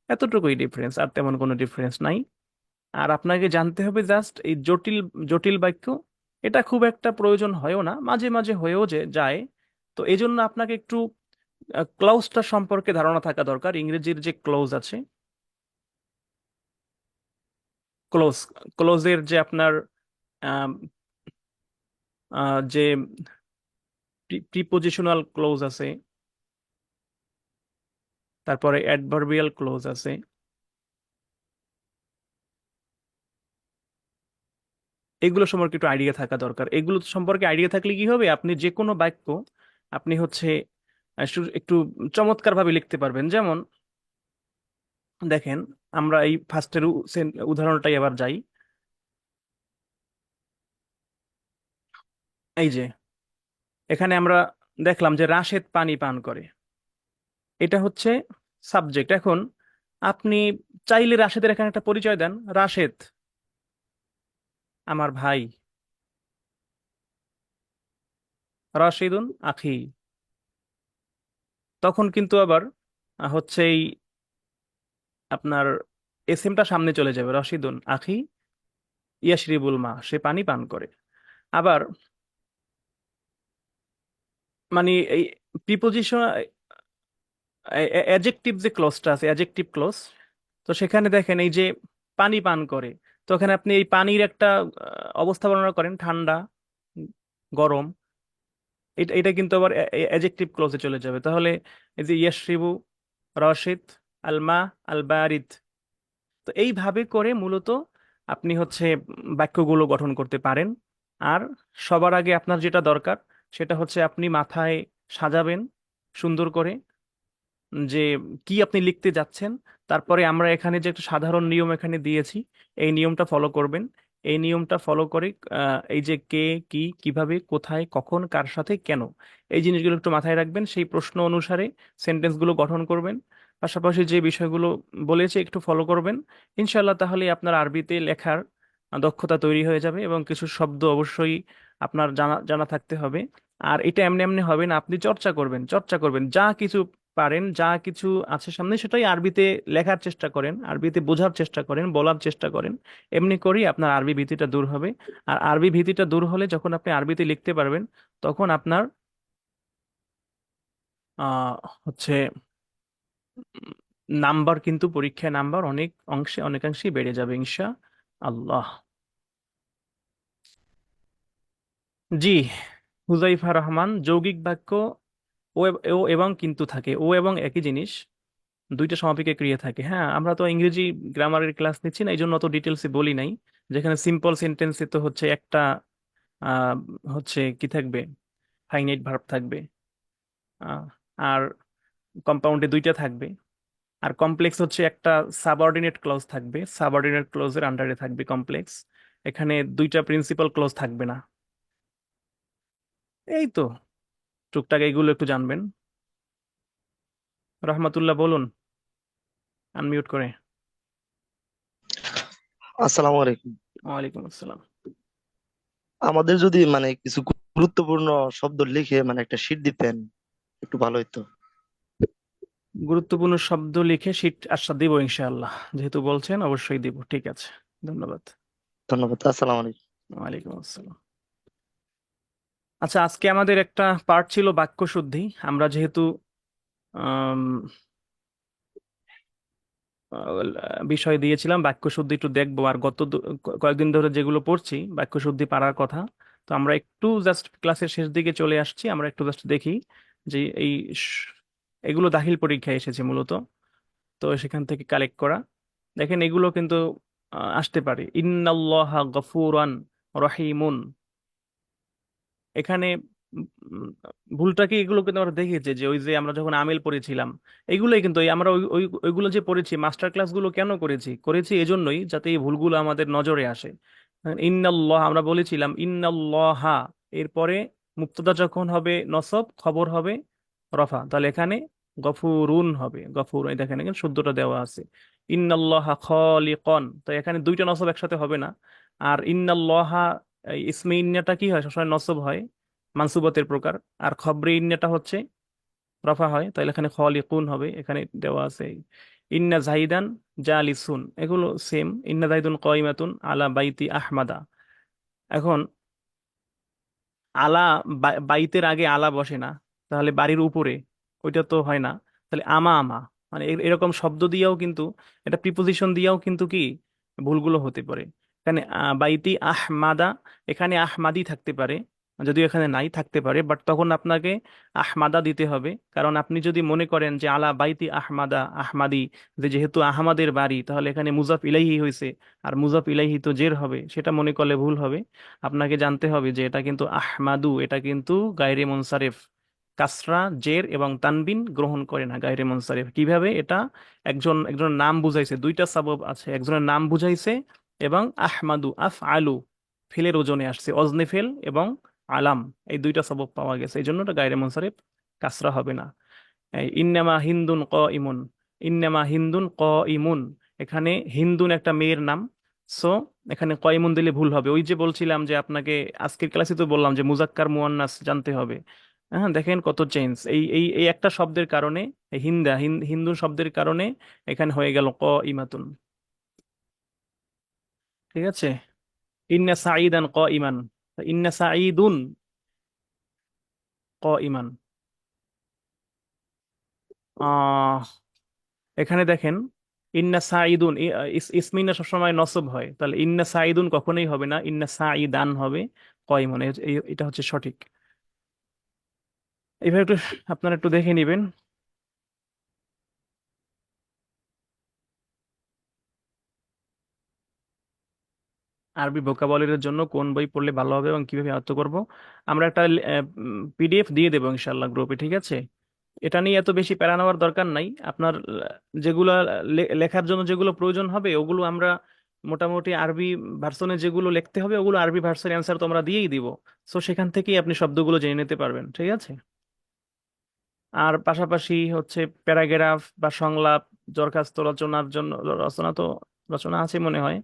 এতটুকুই ডিফারেন্স, আর তেমন কোনো ডিফারেন্স নাই। আর আপনাকে জানতে হবে জাস্ট এই জটিল জটিল বাক্য, এটা খুব একটা প্রয়োজন হয়ও না, মাঝে মাঝে হয়েও যে যায়। তো এই জন্য আপনাকে একটু ক্লজটা সম্পর্কে ধারণা থাকা দরকার। ইংরেজির যে ক্লোজ আছে, ক্লোজ, ক্লোজের যে আপনার আম, যে প্রিপোজিশনাল ক্লোজ আছে, তারপরে অ্যাডভার্বিয়াল ক্লোজ আছে, এগুলো সম্পর্কে একটু আইডিয়া থাকা দরকার। এগুলো সম্পর্কে আইডিয়া থাকলে কি হবে, আপনি যে কোনো বাক্য আপনি হচ্ছে একটু চমৎকার ভাবে লিখতে পারবেন। যেমন দেখেন, আমরা এই ফার্স্টের উদাহরণটাই আবার যাই। এই যে এখানে আমরা দেখলাম যে রাশেদ পানি পান করে, এটা হচ্ছে সাবজেক্ট। এখন আপনি চাইলে রাশেদের এখানে একটা পরিচয় দেন, রাশেদ আমার ভাই, রাশিদুন আখি। তখন কিন্তু আবার হচ্ছে এই আপনার এসএমটা সামনে চলে যাবে, রশিদুন আখি ইয়াশরিবুল মা, সে পানি পান করে। আবার মানে এই প্রিপোজিশন, অ্যাডজেক্টিভ যে ক্লজটা আছে, অ্যাডজেক্টিভ ক্লজ, তো সেখানে দেখেন এই যে পানি পান করে, তো এখানে আপনি এই পানির একটা অবস্থা বর্ণনা করেন, ঠান্ডা, উম, গরম। এটা এটা কিন্তু আবার অ্যাডজেক্টিভ ক্লজে চলে যাবে। তাহলে এই যে ইয়াশরিবু, রশিদ, আলমা, আল বারিদ। তো এইভাবে করে মূলত আপনি হচ্ছে বাক্যগুলো গঠন করতে পারেন। আর সবার আগে আপনার যেটা দরকার সেটা হচ্ছে আপনি মাথায় সাজাবেন সুন্দর করে যে কি আপনি লিখতে যাচ্ছেন। তারপরে আমরা এখানে যে একটা সাধারণ নিয়ম এখানে দিয়েছি, এই নিয়মটা ফলো করবেন। এই নিয়মটা ফলো করে এই যে কে, কি, কিভাবে, কোথায়, কখন, কার সাথে, কেন, এই জিনিসগুলো একটু মাথায় রাখবেন। সেই প্রশ্ন অনুসারে সেন্টেন্সগুলো গঠন করবেন। পাশাপাশি যে বিষয়গুলো বলেছে একটু ফলো করবেন। ইনশাল্লাহ তাহলে আপনার আরবিতে লেখার দক্ষতা তৈরি হয়ে যাবে, এবং কিছু শব্দ অবশ্যই আপনার জানা জানা থাকতে হবে। আর এটা এমনি এমনি হবে না, আপনি চর্চা করবেন, চর্চা করবেন, যা কিছু পারেন, যা কিছু আছে সামনে সেটাই আরবিতে লেখার চেষ্টা করেন, আরবিতে বোঝার চেষ্টা করেন, বলার চেষ্টা করেন। এমনি করেই আপনার আরবি ভীতিটা দূর হবে। আর আরবি ভীতিটা দূর হলে যখন আপনি আরবিতে লিখতে পারবেন, তখন আপনার আহ হচ্ছে নাম্বার, কিন্তু পরীক্ষায় নাম্বার অনেক অংশে অনেকাংশেই বেড়ে যাবে ইনশা আল্লাহ। জি, হুজাইফা রহমান, যৌগিক বাক্য ও এবং কিন্তু থাকে, ও এবং একই জিনিস, দুইটা সমাপিকে ক্রিয়া থাকে। হ্যাঁ, আমরা তো ইংরেজি গ্রামারের ক্লাস নিচ্ছি না, এই জন্য অত ডিটেলসে বলি নাই। যেখানে সিম্পল সেন্টেন্সে তো হচ্ছে একটা আহ, হচ্ছে কি থাকবে, ফাইনাইট ভার্ব থাকবে। আহ, আর কম্পাউন্ডে দুইটা থাকবে। আর কমপ্লেক্স হচ্ছে একটা সাবঅর্ডিনেট ক্লজ থাকবে, সাবঅর্ডিনেট ক্লজের আন্ডারে থাকবে কমপ্লেক্স। এখানে দুইটা প্রিন্সিপাল ক্লজ থাকবে না। এই তো, টুকটাক এইগুলো একটু জানবেন। রহমাতুল্লাহ বলুন, আনমিউট করে। আসসালামু আলাইকুম। ওয়ালাইকুম আসসালাম। আমাদের যদি মানে কিছু গুরুত্বপূর্ণ শব্দ লিখে মানে একটা শীট দিতেন একটু ভালো হতো। গুরুত্বপূর্ণ শব্দ লিখে শিট, আচ্ছা দিব ইনশাআল্লাহ, যেহেতু বলছেন অবশ্যই দিব। ঠিক আছে, ধন্যবাদ। ধন্যবাদ। আসসালামু আলাইকুম। ওয়ালাইকুম আসসালাম। আচ্ছা, আজকে আমাদের একটা পার্ট ছিল বাক্য শুদ্ধি। আমরা যেহেতু আম, বিষয় দিয়েছিলাম বাক্য শুদ্ধি, একটু দেখবো। আর কয়েকদিন ধরে যেগুলো পড়ছি বাক্য শুদ্ধি পারার কথা, তো আমরা একটু জাস্ট ক্লাসের শেষ দিকে চলে আসছি, আমরা একটু জাস্ট দেখি যে এই স- এগুলো দাখিল পরীক্ষায় এসেছে মূলত, তো সেখান থেকে কালেক্ট করা। দেখেন এগুলো কিন্তু আসতে পারে, ইন্নাল্লাহা গফুরান রহিমুন। এখানে উম, ভুলটা কি, এগুলো কিন্তু আমরা দেখেছি যে ওই যে আমরা যখন আমিল পড়েছিলাম, এইগুলোই কিন্তু আমরা ওইগুলো যে পড়েছি, মাস্টার ক্লাসগুলো কেন করেছি, করেছি এজন্যই যাতে এই ভুলগুলো আমাদের নজরে আসে। ইন্নাল্লাহ আমরা বলেছিলাম ইন্নাল্লাহা, এরপরে মুক্তদা যখন হবে নসব, খবর হবে রফা, তাহলে এখানে গফুরুন হবে, গফুর। এই দেখেন এখানে শুদ্ধটা দেওয়া আছে, ইন্নাল্লাহা খালিকন, তো এখানে দুইটা নসব একসাথে হবে না। আর ইন্নাল্লাহা, এই ইসমে ইন্নাটা কি হয়, সবসময় নসব হয়, মানসুবতের প্রকার। আর খবরে ইন্নাটা হচ্ছে রফা হয়, তাহলে এখানে খালিকুন হবে, এখানে দেওয়া আছে। ইন্না জাহিদান জালিসুন, এগুলো সেম। ইন্না জাহিদুন কাইমাতুন আলা বাইতি আহমাদা। এখন আলা, বাইতের আগে আলা বসে না, তাহলে বাড়ির উপরে, ওইটা তো হয় না। তাহলে আমা আমা, মানে এরকম শব্দ দিয়েও কিন্তু, এটা প্রিপোজিশন দিয়েও কিন্তু কি ভুলগুলো হতে পারে। এখানে বাইতি আহমাদা, এখানে আহমাদি থাকতে পারে, যদিও এখানে নাই, থাকতে পারে, বাট তখন আপনাকে আহমাদা দিতে হবে। কারণ আপনি যদি মনে করেন যে আলা বাইতি আহমাদা আহমাদি, যে যেহেতু আহমাদের বাড়ি, তাহলে এখানে মুজাফ ইলাইহি হয়েছে, আর মুজাফ ইলাইহি তো জের হবে, সেটা মনে করলে ভুল হবে। আপনাকে জানতে হবে যে এটা কিন্তু আহমাদু, এটা কিন্তু গায়রে মুনসারিফ, কাসরা জের এবং তানবিন গ্রহণ করে না গায়রে মুনসারিফ। কিভাবে এটা, একজনের নাম বুঝাইছে, দুইটা সাবব আছে, একজনের নাম বুঝাইছে, এবং আহমাদু আফ আলু, ফেলের ওজনে আসছে, অজনে ফেল এবং আলাম, এই দুইটা সবব পাওয়া গেছে, এই জন্য এটা গায়রে মুনসারিফ, কাসরা হবে না। এই ইন্নামা হিন্দুন ক ইমুন, ইন্নামা হিন্দুন ক ইমুন, এখানে হিন্দুন একটা মেয়ের নাম, সো এখানে কয়মুন দিলে ভুল হবে। ওই যে বলছিলাম যে আপনাকে, আজকের ক্লাসে তো বললাম যে মুজাক্কার মুয়ান্নাস জানতে হবে। হ্যাঁ, দেখেন কত চেঞ্জ এই এই এই একটা শব্দের কারণে, এই হিন্দু শব্দের কারণে এখানে হয়ে গেল ক ইমাতুন। ঠিক আছে, ইন্না সাঈদান ক ইমান, ইন্না সাঈদুন ক ইমান। আহ এখানে দেখেন, ইন্না সাঈদুন, ইসমিনা সবসময় নসব হয়, তাহলে ইন্না সাঈদুন কখনোই হবে না, ইন্না সাঈদান হবে কয়মন। এটা হচ্ছে সঠিক। এইভাবে একটু আপনারা একটু দেখে নেবেন। আরবি ভোকাবুলারির জন্য কোন বই পড়লে ভালো হবে এবং কিভাবে আয়ত্ত করব, আমরা একটা পিডিএফ দিয়ে দেবো ইনশাল্লাহ গ্রুপে, ঠিক আছে? এটা নিয়ে এত বেশি প্যারা নেওয়ার দরকার নাই আপনার। যেগুলো লেখার জন্য যেগুলো প্রয়োজন হবে ওগুলো আমরা মোটামুটি আরবি ভার্সনে যেগুলো লিখতে হবে ওগুলো আরবি ভার্সনের অ্যান্সার তো আমরা দিয়েই দিব। সো সেখান থেকেই আপনি শব্দগুলো জেনে নিতে পারবেন, ঠিক আছে? আর পাশাপাশি হচ্ছে প্যারাগ্রাফ বা সংলাপ, দরখাস্ত রচনার জন্য, রচনা তো, রচনা আছে মনে হয়,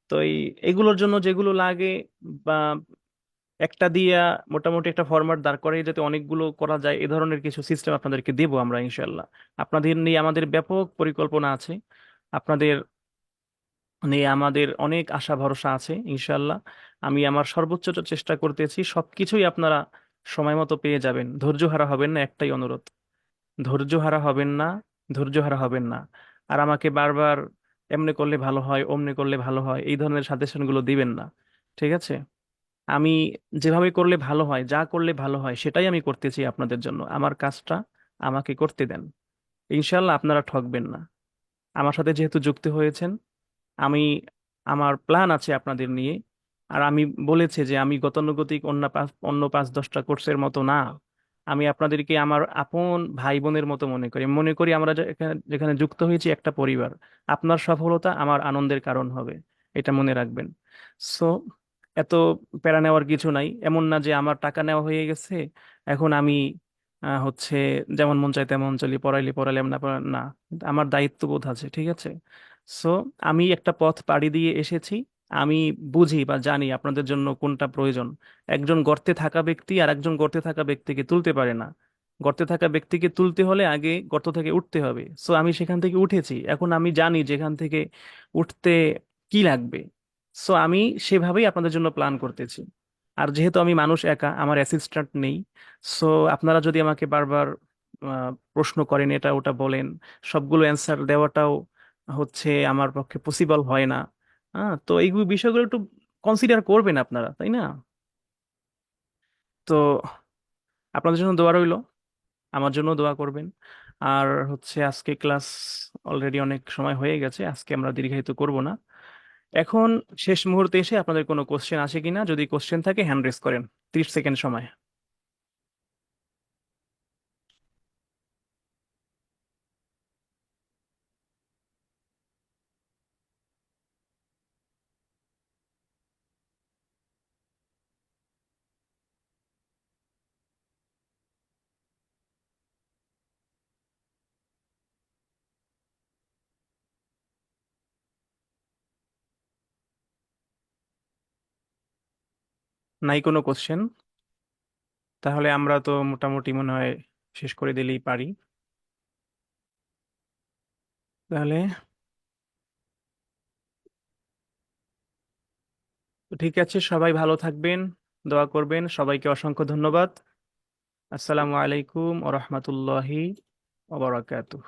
তো এগুলোর জন্য যেগুলো লাগে, বা একটা দিয়া মোটামুটি একটা ফরম্যাট দাঁড় করে যাতে অনেকগুলো করা যায় এ ধরনের কিছু সিস্টেম আপনাদেরকে দেব আমরা ইনশাল্লাহ। আপনাদের নিয়ে আমাদের ব্যাপক পরিকল্পনা আছে, আপনাদের নিয়ে আমাদের অনেক আশা ভরসা আছে ইনশাল্লাহ। আমি আমার সর্বোচ্চ চেষ্টা করতেছি সবকিছুই আপনারা সময় মতো পেয়ে যাবেন। ধৈর্য হারা হবেন না, একটাই অনুরোধ, ধৈর্য হারা হবেন না, ধৈর্য হারা হবেন না। আর আমাকে বারবার এমনি করলে ভালো হয়, অমনি করলে ভালো হয় এই ধরনের সাজেশন গুলো দিবেন না, ঠিক আছে? আমি যেভাবে করলে ভালো হয়, যা করলে ভালো হয় সেটাই আমি করতেছি আপনাদের জন্য। আমার কাজটা আমাকে করতে দেন, ইনশাল্লাহ আপনারা ঠকবেন না। আমার সাথে যেহেতু যুক্ত হয়েছেন, আমি আমার প্ল্যান আছে আপনাদের নিয়ে। আর আমি বলেছি যে আমি গতানুগতিক অন্য 5-10টা কোর্সের মতো না। আমি আপনাদেরকে আমার আপন ভাই বোনের মতো মনে করি। মনে করি আমরা যেখানে যেখানে যুক্ত হয়েছি একটা পরিবার। আপনার সফলতা আমার আনন্দের কারণ হবে, এটা মনে রাখবেন। সো এত প্যারা নেওয়ার কিছু নাই। এমন না যে আমার টাকা নেওয়া হয়ে গেছে, এখন আমি হচ্ছে যেমন মন চায় তেমন চলি, পড়াইলে পড়াইলাম, না না। আমার দায়িত্ববোধ আছে, ঠিক আছে? সো আমি একটা পথ পাড়ি দিয়ে এসেছি। আমি বুঝি বা জানি আপনাদের জন্য কোনটা প্রয়োজন। একজন গর্তে থাকা ব্যক্তি আর একজন গর্তে থাকা ব্যক্তিকে তুলতে পারে না। গর্তে থাকা ব্যক্তিকে তুলতে হলে আগে গর্ত থেকে উঠতে হবে। সো আমি সেখান থেকে উঠেছি, এখন আমি জানি যেখান থেকে উঠতে কি লাগবে। সো আমি সেভাবেই আপনাদের জন্য প্ল্যান করতেছি। আর যেহেতু আমি মানুষ একা, আমার অ্যাসিস্ট্যান্ট নেই। সো আপনারা যদি আমাকে বারবার প্রশ্ন করেন, এটা ওটা বলেন, সবগুলো অ্যান্সার দেওয়াটাও হচ্ছে আমার পক্ষে পসিবল হয় না। হ্যাঁ, তো এই বিষয়গুলো একটু কনসিডার করবেন আপনারা, তাই না? তো আপনাদের জন্য দোয়া রইলো, আমার জন্য দোয়া করবেন। আর হচ্ছে আজকে ক্লাস অলরেডি অনেক সময় হয়ে গেছে, আজকে আমরা দীর্ঘায়িত করব না। এখন শেষ মুহূর্তে এসে আপনাদের কোনো কোশ্চেন আছে কিনা, যদি কোশ্চেন থাকে হ্যান্ড রেজ করেন, 30 সেকেন্ড সময়। নাই কোনো কোশ্চেন? তাহলে আমরা তো মোটামুটি মনে হয় শেষ করে দিলেই পারি। তাহলে ঠিক আছে, সবাই ভালো থাকবেন, দোয়া করবেন। সবাইকে অসংখ্য ধন্যবাদ। আসসালামু আলাইকুম ওয়া রাহমাতুল্লাহি ওয়া বারাকাতুহু।